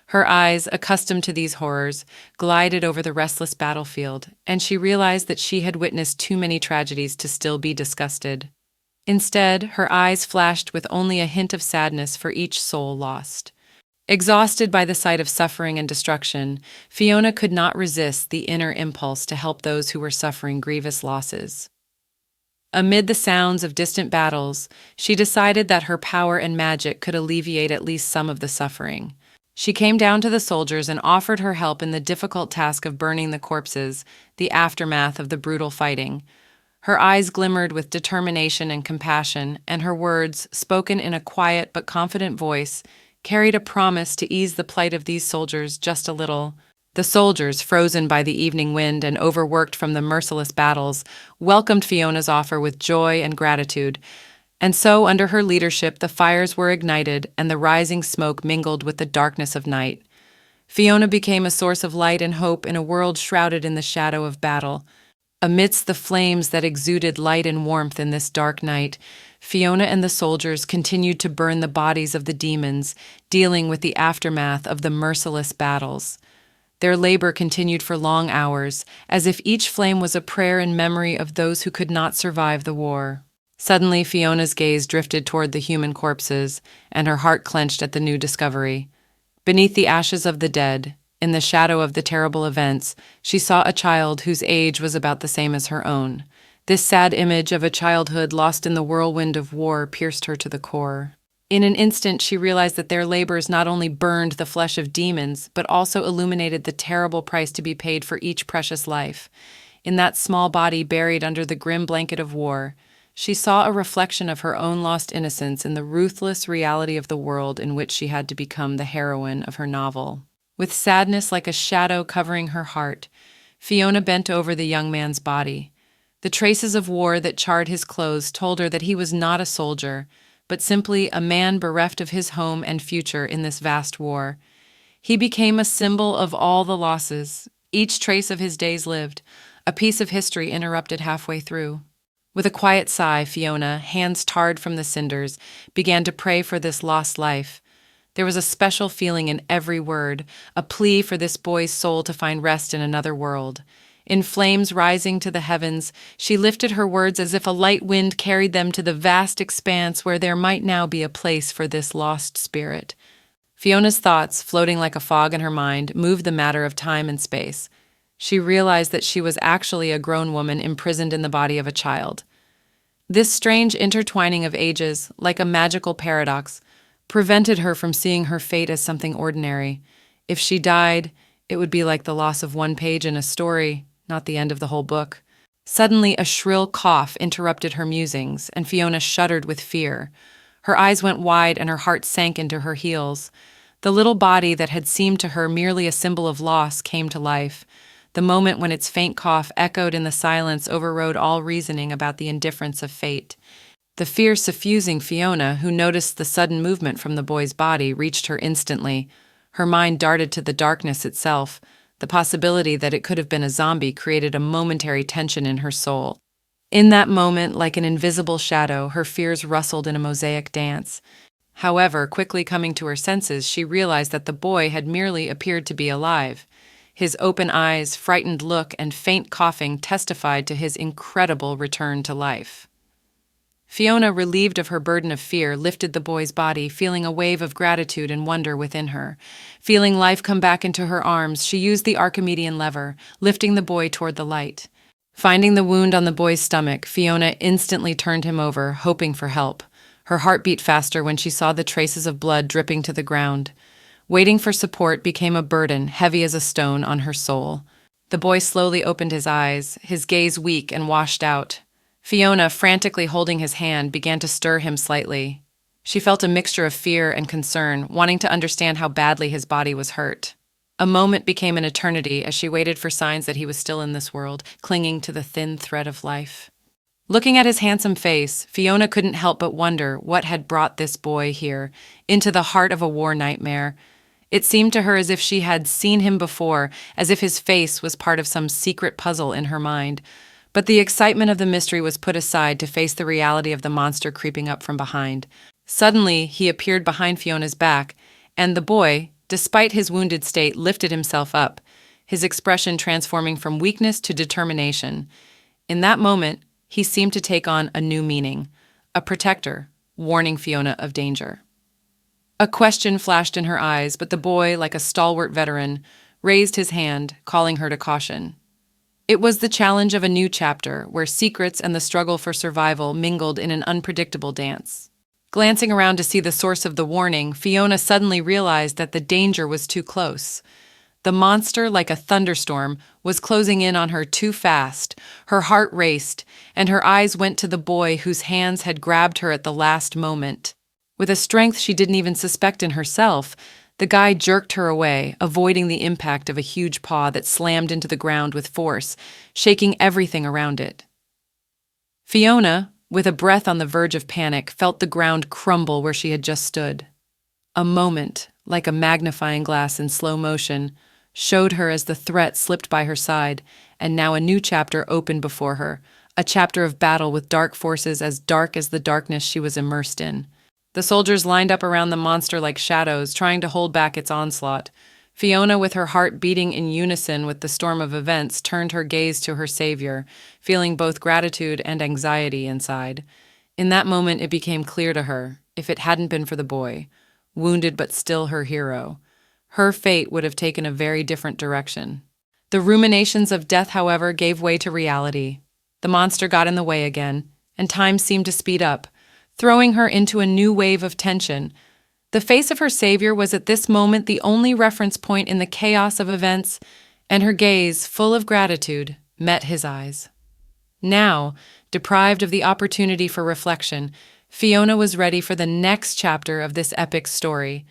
Speaker 1: Her eyes, accustomed to these horrors, glided over the restless battlefield, and she realized that she had witnessed too many tragedies to still be disgusted. Instead, her eyes flashed with only a hint of sadness for each soul lost. Exhausted by the sight of suffering and destruction, Fiona could not resist the inner impulse to help those who were suffering grievous losses. Amid the sounds of distant battles, she decided that her power and magic could alleviate at least some of the suffering. She came down to the soldiers and offered her help in the difficult task of burning the corpses, the aftermath of the brutal fighting. Her eyes glimmered with determination and compassion, and her words, spoken in a quiet but confident voice, carried a promise to ease the plight of these soldiers just a little. The soldiers, frozen by the evening wind and overworked from the merciless battles, welcomed Fiona's offer with joy and gratitude. And so, under her leadership, the fires were ignited and the rising smoke mingled with the darkness of night. Fiona became a source of light and hope in a world shrouded in the shadow of battle. Amidst the flames that exuded light and warmth in this dark night, Fiona and the soldiers continued to burn the bodies of the demons, dealing with the aftermath of the merciless battles. Their labor continued for long hours, as if each flame was a prayer in memory of those who could not survive the war. Suddenly, Fiona's gaze drifted toward the human corpses, and her heart clenched at the new discovery. Beneath the ashes of the dead, in the shadow of the terrible events, she saw a child whose age was about the same as her own. This sad image of a childhood lost in the whirlwind of war pierced her to the core. In an instant, she realized that their labors not only burned the flesh of demons, but also illuminated the terrible price to be paid for each precious life. In that small body buried under the grim blanket of war, she saw a reflection of her own lost innocence in the ruthless reality of the world in which she had to become the heroine of her novel. With sadness like a shadow covering her heart, Fiona bent over the young man's body. The traces of war that charred his clothes told her that he was not a soldier, but simply a man bereft of his home and future in this vast war. He became a symbol of all the losses, each trace of his days lived, a piece of history interrupted halfway through. With a quiet sigh, Fiona, hands tarred from the cinders, began to pray for this lost life. There was a special feeling in every word, a plea for this boy's soul to find rest in another world. In flames rising to the heavens, she lifted her words as if a light wind carried them to the vast expanse where there might now be a place for this lost spirit. Fiona's thoughts, floating like a fog in her mind, moved the matter of time and space. She realized that she was actually a grown woman imprisoned in the body of a child. This strange intertwining of ages, like a magical paradox, prevented her from seeing her fate as something ordinary. If she died, it would be like the loss of one page in a story, not the end of the whole book. Suddenly, a shrill cough interrupted her musings, and Fiona shuddered with fear. Her eyes went wide and her heart sank into her heels. The little body that had seemed to her merely a symbol of loss came to life. The moment when its faint cough echoed in the silence overrode all reasoning about the indifference of fate. The fear suffusing Fiona, who noticed the sudden movement from the boy's body, reached her instantly. Her mind darted to the darkness itself. The possibility that it could have been a zombie created a momentary tension in her soul. In that moment, like an invisible shadow, her fears rustled in a mosaic dance. However, quickly coming to her senses, she realized that the boy had merely appeared to be alive. His open eyes, frightened look, and faint coughing testified to his incredible return to life. Fiona, relieved of her burden of fear, lifted the boy's body, feeling a wave of gratitude and wonder within her. Feeling life come back into her arms, she used the Archimedean lever, lifting the boy toward the light. Finding the wound on the boy's stomach, Fiona instantly turned him over, hoping for help. Her heart beat faster when she saw the traces of blood dripping to the ground. Waiting for support became a burden, heavy as a stone, on her soul. The boy slowly opened his eyes, his gaze weak and washed out. Fiona, frantically holding his hand, began to stir him slightly. She felt a mixture of fear and concern, wanting to understand how badly his body was hurt. A moment became an eternity as she waited for signs that he was still in this world, clinging to the thin thread of life. Looking at his handsome face, Fiona couldn't help but wonder what had brought this boy here, into the heart of a war nightmare. It seemed to her as if she had seen him before, as if his face was part of some secret puzzle in her mind. But the excitement of the mystery was put aside to face the reality of the monster creeping up from behind. Suddenly, he appeared behind Fiona's back, and the boy, despite his wounded state, lifted himself up, his expression transforming from weakness to determination. In that moment, he seemed to take on a new meaning, a protector, warning Fiona of danger. A question flashed in her eyes, but the boy, like a stalwart veteran, raised his hand, calling her to caution. It was the challenge of a new chapter, where secrets and the struggle for survival mingled in an unpredictable dance. Glancing around to see the source of the warning, Fiona suddenly realized that the danger was too close. The monster, like a thunderstorm, was closing in on her too fast. Her heart raced, and her eyes went to the boy whose hands had grabbed her at the last moment. With a strength she didn't even suspect in herself, the guy jerked her away, avoiding the impact of a huge paw that slammed into the ground with force, shaking everything around it. Fiona, with a breath on the verge of panic, felt the ground crumble where she had just stood. A moment, like a magnifying glass in slow motion, showed her as the threat slipped by her side, and now a new chapter opened before her, a chapter of battle with dark forces as dark as the darkness she was immersed in. The soldiers lined up around the monster like shadows, trying to hold back its onslaught. Fiona, with her heart beating in unison with the storm of events, turned her gaze to her savior, feeling both gratitude and anxiety inside. In that moment, it became clear to her, if it hadn't been for the boy, wounded but still her hero, her fate would have taken a very different direction. The ruminations of death, however, gave way to reality. the monster got in the way again, and time seemed to speed up, throwing her into a new wave of tension. The face of her savior was at this moment the only reference point in the chaos of events, and her gaze, full of gratitude, met his eyes. Now, deprived of the opportunity for reflection, Fiona was ready for the next chapter of this epic story,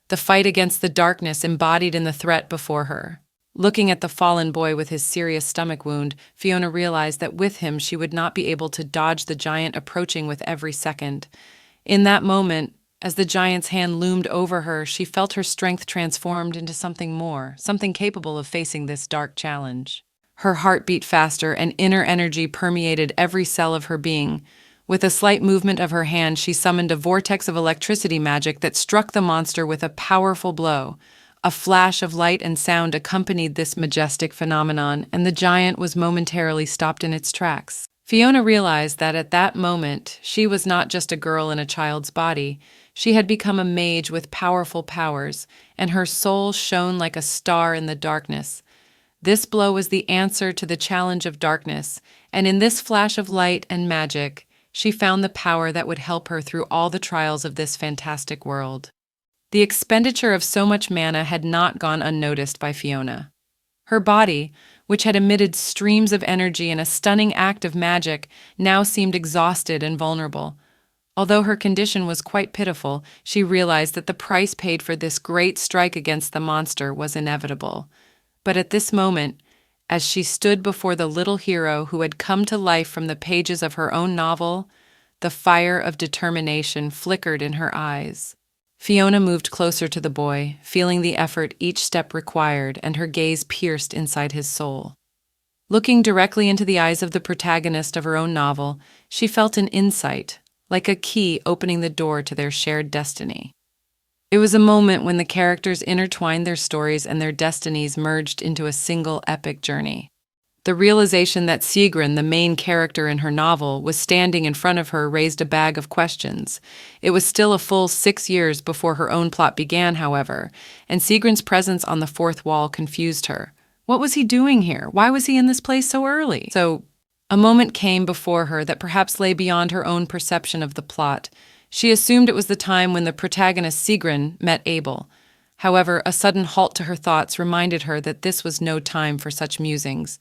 Speaker 1: the fight against the darkness embodied in the threat before her. Looking at the fallen boy with his serious stomach wound, Fiona realized that with him she would not be able to dodge the giant approaching with every second. In that moment, as the giant's hand loomed over her, she felt her strength transformed into something more, something capable of facing this dark challenge. Her heart beat faster, and inner energy permeated every cell of her being. With a slight movement of her hand, she summoned a vortex of electricity magic that struck the monster with a powerful blow. A flash of light and sound accompanied this majestic phenomenon, and the giant was momentarily stopped in its tracks. Fiona realized that at that moment, she was not just a girl in a child's body. She had become a mage with powerful powers, and her soul shone like a star in the darkness. This blow was the answer to the challenge of darkness, and in this flash of light and magic, she found the power that would help her through all the trials of this fantastic world. The expenditure of so much mana had not gone unnoticed by Fiona. Her body, which had emitted streams of energy in a stunning act of magic, now seemed exhausted and vulnerable. Although her condition was quite pitiful, she realized that the price paid for this great strike against the monster was inevitable. But at this moment, as she stood before the little hero who had come to life from the pages of her own novel, the fire of determination flickered in her eyes. Fiona moved closer to the boy, feeling the effort each step required, and her gaze pierced inside his soul. Looking directly into the eyes of the protagonist of her own novel, she felt an insight, like a key opening the door to their shared destiny. It was a moment when the characters intertwined their stories and their destinies merged into a single epic journey. The realization that Sigrun, the main character in her novel, was standing in front of her raised a bag of questions. It was still a full 6 years before her own plot began, however, and Sigrun's presence on the fourth wall confused her. What was he doing here? Why was he in this place so early? A moment came before her that perhaps lay beyond her own perception of the plot. She assumed it was the time when the protagonist Sigrun met Abel. However, a sudden halt to her thoughts reminded her that this was no time for such musings.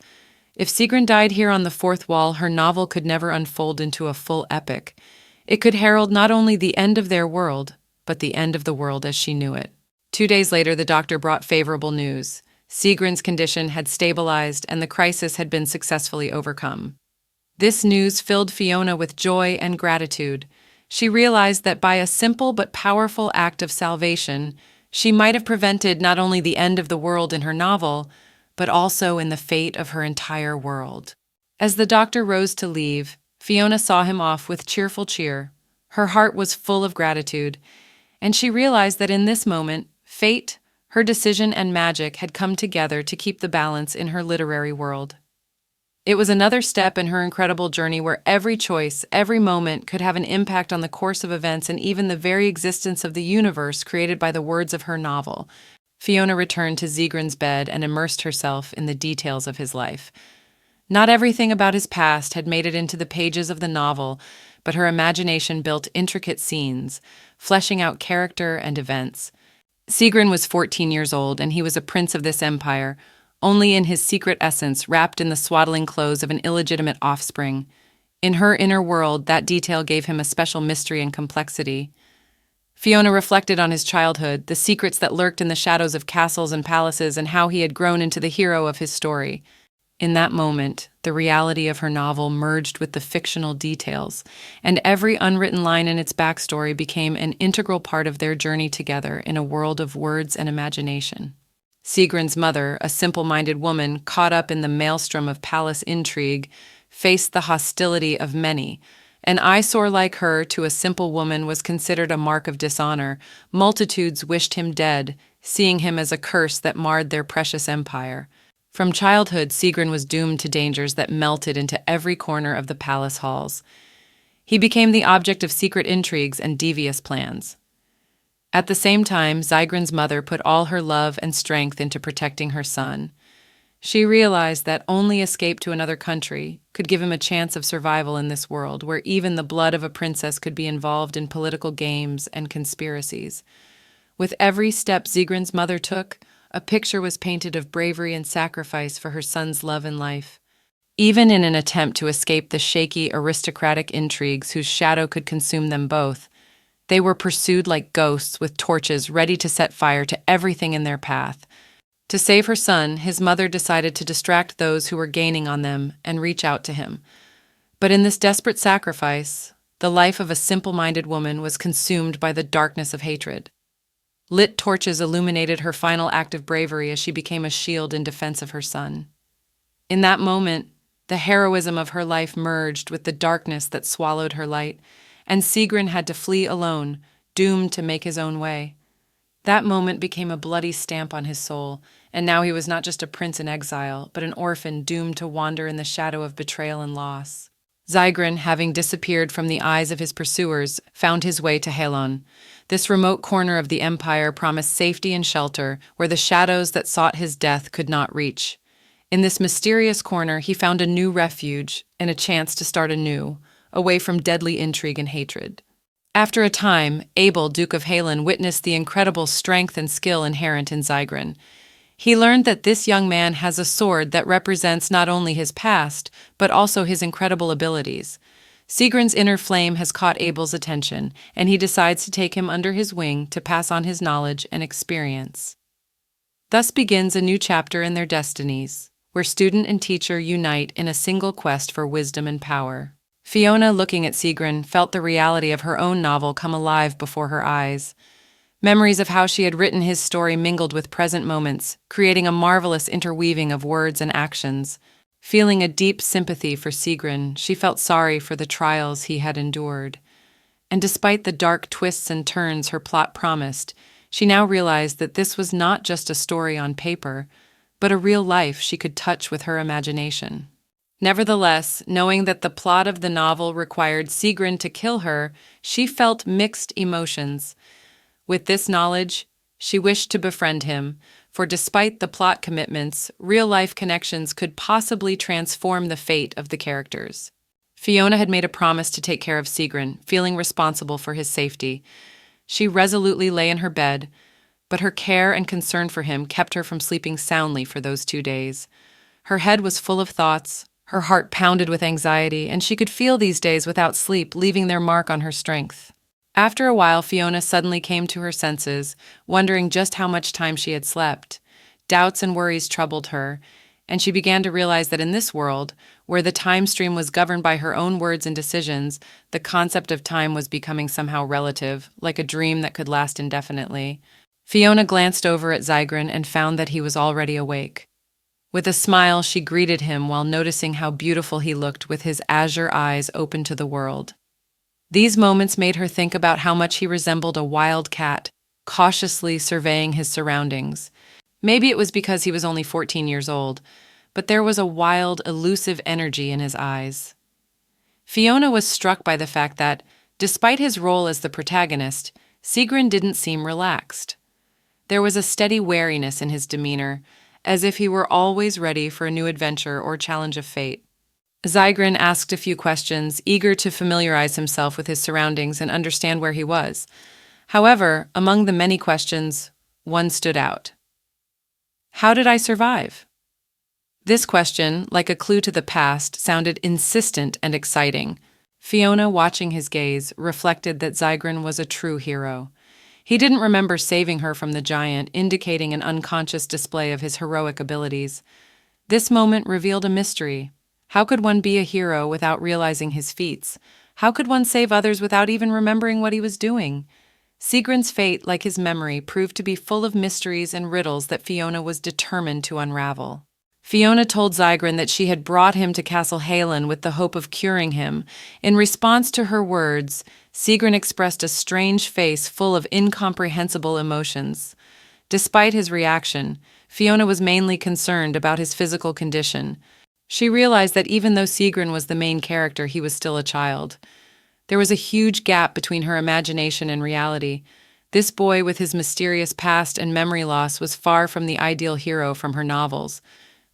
Speaker 1: If Sigrun died here on the fourth wall, her novel could never unfold into a full epic. It could herald not only the end of their world, but the end of the world as she knew it. 2 days later, the doctor brought favorable news. Sigrun's condition had stabilized, and the crisis had been successfully overcome. This news filled Fiona with joy and gratitude. She realized that by a simple but powerful act of salvation, she might have prevented not only the end of the world in her novel, but also in the fate of her entire world. As the doctor rose to leave, Fiona saw him off with cheerful cheer. Her heart was full of gratitude, and she realized that in this moment, fate, her decision, and magic had come together to keep the balance in her literary world. It was another step in her incredible journey where every choice, every moment could have an impact on the course of events and even the very existence of the universe created by the words of her novel. Fiona returned to Sigrun's bed and immersed herself in the details of his life. Not everything about his past had made it into the pages of the novel, but her imagination built intricate scenes, fleshing out character and events. Sigrun was 14 years old, and he was a prince of this empire, only in his secret essence, wrapped in the swaddling clothes of an illegitimate offspring. In her inner world, that detail gave him a special mystery and complexity. Fiona reflected on his childhood, the secrets that lurked in the shadows of castles and palaces, and how he had grown into the hero of his story. In that moment, the reality of her novel merged with the fictional details, and every unwritten line in its backstory became an integral part of their journey together in a world of words and imagination. Sigrun's mother, a simple-minded woman caught up in the maelstrom of palace intrigue, faced the hostility of many. An eyesore like her to a simple woman was considered a mark of dishonor. Multitudes wished him dead, seeing him as a curse that marred their precious empire. From childhood, Sigrun was doomed to dangers that melted into every corner of the palace halls. He became the object of secret intrigues and devious plans. At the same time, Sigrun's mother put all her love and strength into protecting her son. She realized that only escape to another country could give him a chance of survival in this world where even the blood of a princess could be involved in political games and conspiracies. With every step Zigrin's mother took, a picture was painted of bravery and sacrifice for her son's love and life. Even in an attempt to escape the shaky aristocratic intrigues whose shadow could consume them both, they were pursued like ghosts with torches ready to set fire to everything in their path. To save her son, his mother decided to distract those who were gaining on them and reach out to him. But in this desperate sacrifice, the life of a simple-minded woman was consumed by the darkness of hatred. Lit torches illuminated her final act of bravery as she became a shield in defense of her son. In that moment, the heroism of her life merged with the darkness that swallowed her light, and Sigrin had to flee alone, doomed to make his own way. That moment became a bloody stamp on his soul, and now he was not just a prince in exile, but an orphan doomed to wander in the shadow of betrayal and loss. Zygrin, having disappeared from the eyes of his pursuers, found his way to Helon. This remote corner of the empire promised safety and shelter, where the shadows that sought his death could not reach. In this mysterious corner, he found a new refuge and a chance to start anew, away from deadly intrigue and hatred. After a time, Abel, Duke of Helon, witnessed the incredible strength and skill inherent in Zygrin. He learned that this young man has a sword that represents not only his past, but also his incredible abilities. Sigrin's inner flame has caught Abel's attention, and he decides to take him under his wing to pass on his knowledge and experience. Thus begins a new chapter in their destinies, where student and teacher unite in a single quest for wisdom and power. Fiona, looking at Sigrin, felt the reality of her own novel come alive before her eyes. Memories of how she had written his story mingled with present moments, creating a marvelous interweaving of words and actions. Feeling a deep sympathy for Sigrin, she felt sorry for the trials he had endured. And despite the dark twists and turns her plot promised, she now realized that this was not just a story on paper, but a real life she could touch with her imagination. Nevertheless, knowing that the plot of the novel required Sigrin to kill her, she felt mixed emotions. With this knowledge, she wished to befriend him, for despite the plot commitments, real-life connections could possibly transform the fate of the characters. Fiona had made a promise to take care of Sigrin, feeling responsible for his safety. She resolutely lay in her bed, but her care and concern for him kept her from sleeping soundly for those 2 days. Her head was full of thoughts, her heart pounded with anxiety, and she could feel these days without sleep leaving their mark on her strength. After a while, Fiona suddenly came to her senses, wondering just how much time she had slept. Doubts and worries troubled her, and she began to realize that in this world, where the time stream was governed by her own words and decisions, the concept of time was becoming somehow relative, like a dream that could last indefinitely. Fiona glanced over at Zygrin and found that he was already awake. With a smile, she greeted him while noticing how beautiful he looked with his azure eyes open to the world. These moments made her think about how much he resembled a wild cat, cautiously surveying his surroundings. Maybe it was because he was only 14 years old, but there was a wild, elusive energy in his eyes. Fiona was struck by the fact that, despite his role as the protagonist, Sigrin didn't seem relaxed. There was a steady wariness in his demeanor, as if he were always ready for a new adventure or challenge of fate. Zygrin asked a few questions, eager to familiarize himself with his surroundings and understand where he was. However, among the many questions, one stood out. How did I survive? This question, like a clue to the past, sounded insistent and exciting. Fiona, watching his gaze, reflected that Zygrin was a true hero. He didn't remember saving her from the giant, indicating an unconscious display of his heroic abilities. This moment revealed a mystery. How could one be a hero without realizing his feats? How could one save others without even remembering what he was doing? Sigrin's fate, like his memory, proved to be full of mysteries and riddles that Fiona was determined to unravel. Fiona told Zygrin that she had brought him to Castle Halen with the hope of curing him. In response to her words, Sigrin expressed a strange face full of incomprehensible emotions. Despite his reaction, Fiona was mainly concerned about his physical condition. She realized that even though Sigrin was the main character, he was still a child. There was a huge gap between her imagination and reality. This boy with his mysterious past and memory loss was far from the ideal hero from her novels.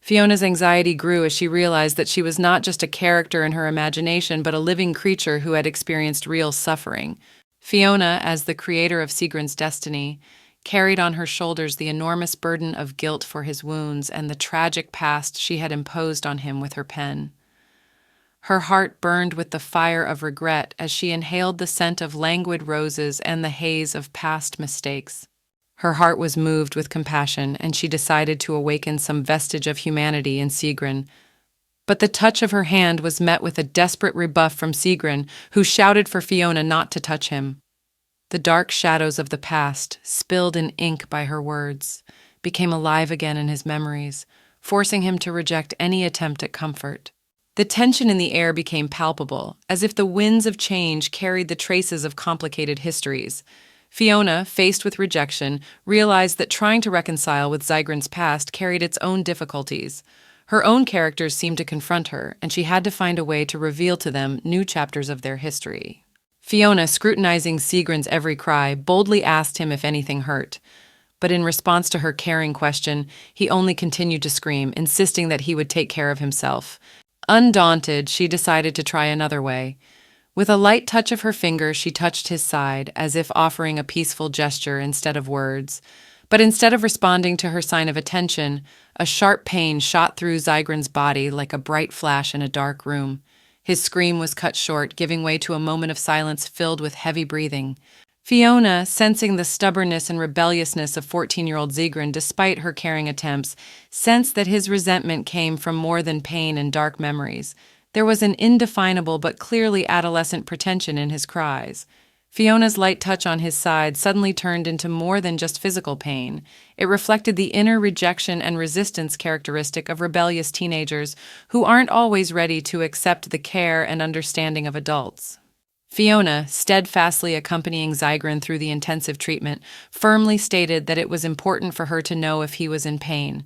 Speaker 1: Fiona's anxiety grew as she realized that she was not just a character in her imagination, but a living creature who had experienced real suffering. Fiona, as the creator of Sigrun's destiny, carried on her shoulders the enormous burden of guilt for his wounds and the tragic past she had imposed on him with her pen. Her heart burned with the fire of regret as she inhaled the scent of languid roses and the haze of past mistakes. Her heart was moved with compassion, and she decided to awaken some vestige of humanity in Sigrun. But the touch of her hand was met with a desperate rebuff from Sigrun, who shouted for Fiona not to touch him. The dark shadows of the past, spilled in ink by her words, became alive again in his memories, forcing him to reject any attempt at comfort. The tension in the air became palpable, as if the winds of change carried the traces of complicated histories. Fiona, faced with rejection, realized that trying to reconcile with Sigrun's past carried its own difficulties. Her own characters seemed to confront her, and she had to find a way to reveal to them new chapters of their history. Fiona, scrutinizing Sigrun's every cry, boldly asked him if anything hurt. But in response to her caring question, he only continued to scream, insisting that he would take care of himself. Undaunted, she decided to try another way. With a light touch of her finger, she touched his side, as if offering a peaceful gesture instead of words. But instead of responding to her sign of attention, a sharp pain shot through Sigrun's body like a bright flash in a dark room. His scream was cut short, giving way to a moment of silence filled with heavy breathing. Fiona, sensing the stubbornness and rebelliousness of 14-year-old Sigrun despite her caring attempts, sensed that his resentment came from more than pain and dark memories. There was an indefinable but clearly adolescent pretension in his cries. Fiona's light touch on his side suddenly turned into more than just physical pain. It reflected the inner rejection and resistance characteristic of rebellious teenagers who aren't always ready to accept the care and understanding of adults. Fiona, steadfastly accompanying Sigrun through the intensive treatment, firmly stated that it was important for her to know if he was in pain.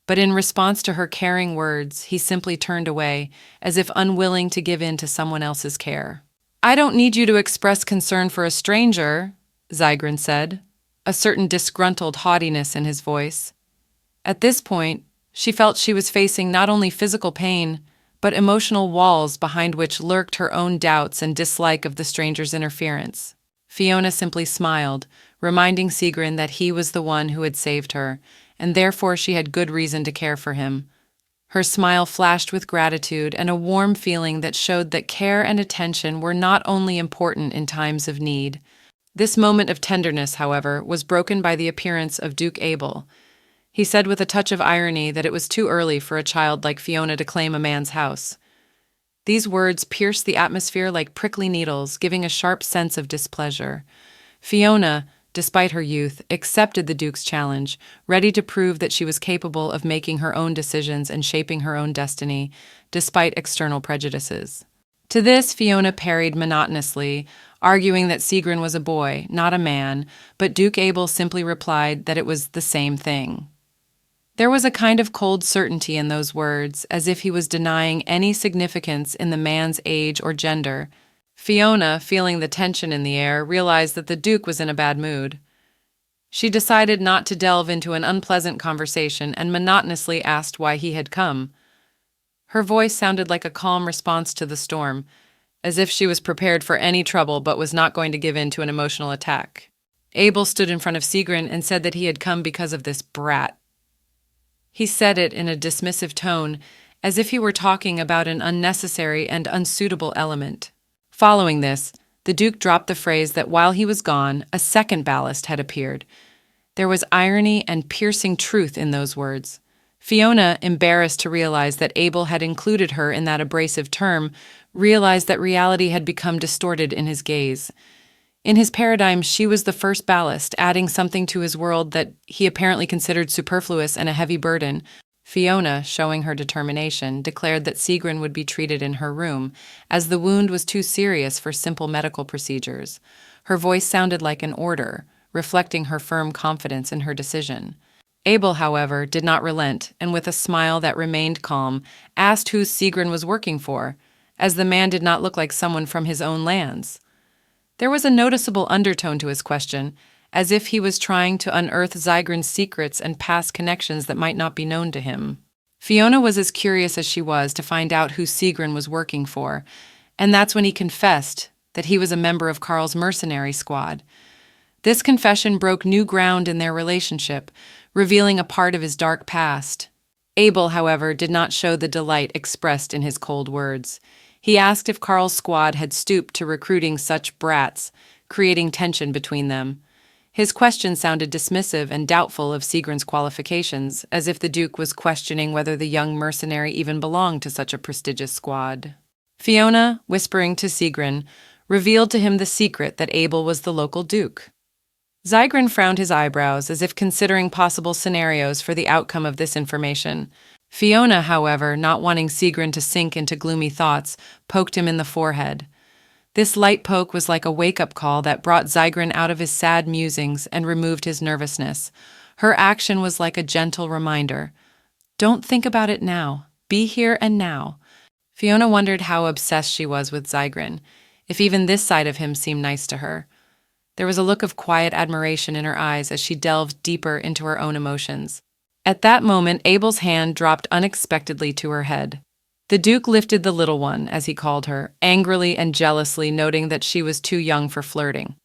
Speaker 1: But in response to her caring words, he simply turned away, as if unwilling to give in to someone else's care. "I don't need you to express concern for a stranger," Sigrun said, a certain disgruntled haughtiness in his voice. At this point, she felt she was facing not only physical pain, but emotional walls behind which lurked her own doubts and dislike of the stranger's interference. Fiona simply smiled, reminding Sigrun that he was the one who had saved her, and therefore she had good reason to care for him. Her smile flashed with gratitude and a warm feeling that showed that care and attention were not only important in times of need. This moment of tenderness, however, was broken by the appearance of Duke Abel. He said with a touch of irony that it was too early for a child like Fiona to claim a man's house. These words pierced the atmosphere like prickly needles, giving a sharp sense of displeasure. Fiona, despite her youth, accepted the Duke's challenge, ready to prove that she was capable of making her own decisions and shaping her own destiny, despite external prejudices. To this, Fiona parried monotonously, arguing that Sigrun was a boy, not a man, but Duke Abel simply replied that it was the same thing. There was a kind of cold certainty in those words, as if he was denying any significance in the man's age or gender. Fiona, feeling the tension in the air, realized that the Duke was in a bad mood. She decided not to delve into an unpleasant conversation and monotonously asked why he had come. Her voice sounded like a calm response to the storm, as if she was prepared for any trouble but was not going to give in to an emotional attack. Abel stood in front of Sigrun and said that he had come because of this brat. He said it in a dismissive tone, as if he were talking about an unnecessary and unsuitable element. Following this, the Duke dropped the phrase that while he was gone, a second ballast had appeared. There was irony and piercing truth in those words. Fiona, embarrassed to realize that Abel had included her in that abrasive term, realized that reality had become distorted in his gaze. In his paradigm, she was the first ballast, adding something to his world that he apparently considered superfluous and a heavy burden. Fiona, showing her determination, declared that Sigrun would be treated in her room, as the wound was too serious for simple medical procedures. Her voice sounded like an order, reflecting her firm confidence in her decision. Abel, however, did not relent, and with a smile that remained calm, asked who Sigrun was working for, as the man did not look like someone from his own lands. There was a noticeable undertone to his question, as if he was trying to unearth Sigrun's secrets and past connections that might not be known to him. Fiona was as curious as she was to find out who Sigrun was working for, and that's when he confessed that he was a member of Carl's mercenary squad. This confession broke new ground in their relationship, revealing a part of his dark past. Abel, however, did not show the delight expressed in his cold words. He asked if Carl's squad had stooped to recruiting such brats, creating tension between them. His question sounded dismissive and doubtful of Sigrun's qualifications, as if the Duke was questioning whether the young mercenary even belonged to such a prestigious squad. Fiona, whispering to Sigrun, revealed to him the secret that Abel was the local Duke. Sigrun frowned his eyebrows as if considering possible scenarios for the outcome of this information. Fiona, however, not wanting Sigrun to sink into gloomy thoughts, poked him in the forehead. This light poke was like a wake-up call that brought Sigrun out of his sad musings and removed his nervousness. Her action was like a gentle reminder. Don't think about it now. Be here and now. Fiona wondered how obsessed she was with Sigrun, if even this side of him seemed nice to her. There was a look of quiet admiration in her eyes as she delved deeper into her own emotions. At that moment, Abel's hand dropped unexpectedly to her head. The Duke lifted the little one, as he called her, angrily and jealously, noting that she was too young for flirting.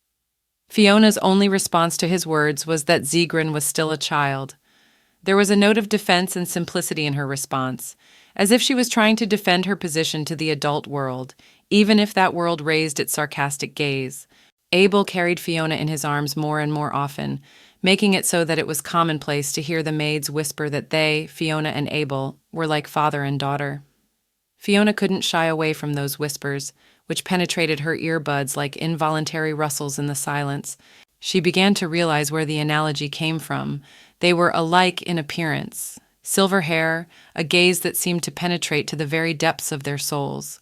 Speaker 1: Fiona's only response to his words was that Sigrun was still a child. There was a note of defense and simplicity in her response, as if she was trying to defend her position to the adult world, even if that world raised its sarcastic gaze. Abel carried Fiona in his arms more and more often, making it so that it was commonplace to hear the maids whisper that they, Fiona and Abel, were like father and daughter. Fiona couldn't shy away from those whispers, which penetrated her earbuds like involuntary rustles in the silence. She began to realize where the analogy came from. They were alike in appearance. Silver hair, a gaze that seemed to penetrate to the very depths of their souls.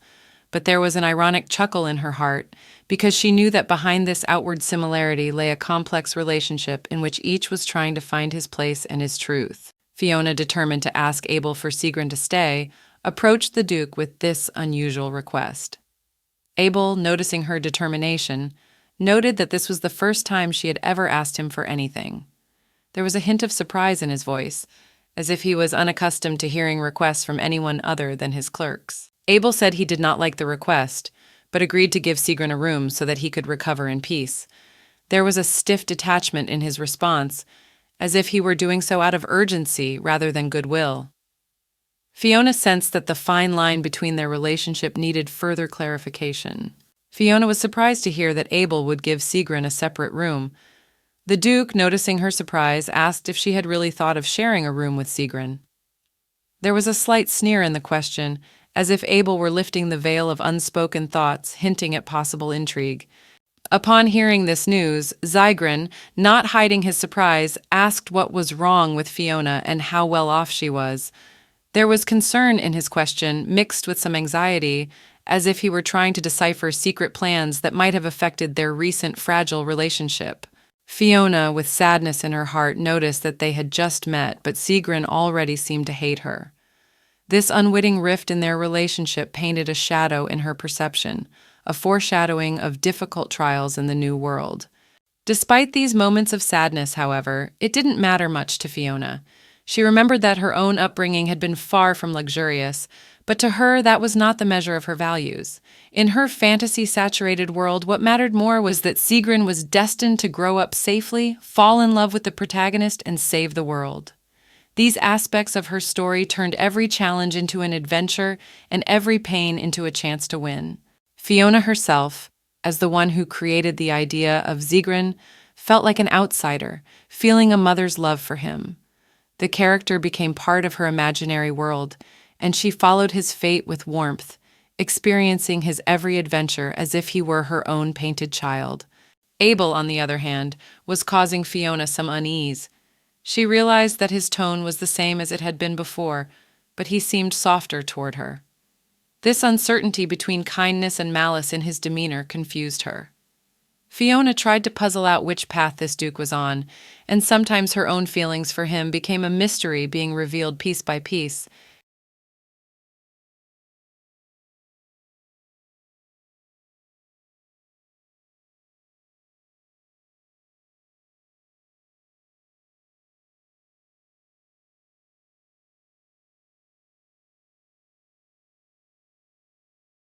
Speaker 1: But there was an ironic chuckle in her heart, because she knew that behind this outward similarity lay a complex relationship in which each was trying to find his place and his truth. Fiona, determined to ask Abel for Sigrun to stay, approached the Duke with this unusual request. Abel, noticing her determination, noted that this was the first time she had ever asked him for anything. There was a hint of surprise in his voice, as if he was unaccustomed to hearing requests from anyone other than his clerks. Abel said he did not like the request, but agreed to give Sigrun a room so that he could recover in peace. There was a stiff detachment in his response, as if he were doing so out of urgency rather than goodwill. Fiona sensed that the fine line between their relationship needed further clarification. Fiona was surprised to hear that Abel would give Sigrun a separate room. The Duke, noticing her surprise, asked if she had really thought of sharing a room with Sigrun. There was a slight sneer in the question, as if Abel were lifting the veil of unspoken thoughts, hinting at possible intrigue. Upon hearing this news, Sigrun, not hiding his surprise, asked what was wrong with Fiona and how well off she was. There was concern in his question, mixed with some anxiety, as if he were trying to decipher secret plans that might have affected their recent fragile relationship. Fiona, with sadness in her heart, noticed that they had just met, but Sigrun already seemed to hate her. This unwitting rift in their relationship painted a shadow in her perception, a foreshadowing of difficult trials in the new world. Despite these moments of sadness, however, it didn't matter much to Fiona. She remembered that her own upbringing had been far from luxurious, but to her that was not the measure of her values. In her fantasy-saturated world, what mattered more was that Sigrun was destined to grow up safely, fall in love with the protagonist, and save the world. These aspects of her story turned every challenge into an adventure and every pain into a chance to win. Fiona herself, as the one who created the idea of Sigrun, felt like an outsider, feeling a mother's love for him. The character became part of her imaginary world, and she followed his fate with warmth, experiencing his every adventure as if he were her own painted child. Abel, on the other hand, was causing Fiona some unease. She realized that his tone was the same as it had been before, but he seemed softer toward her. This uncertainty between kindness and malice in his demeanor confused her. Fiona tried to puzzle out which path this Duke was on, and sometimes her own feelings for him became a mystery being revealed piece by piece.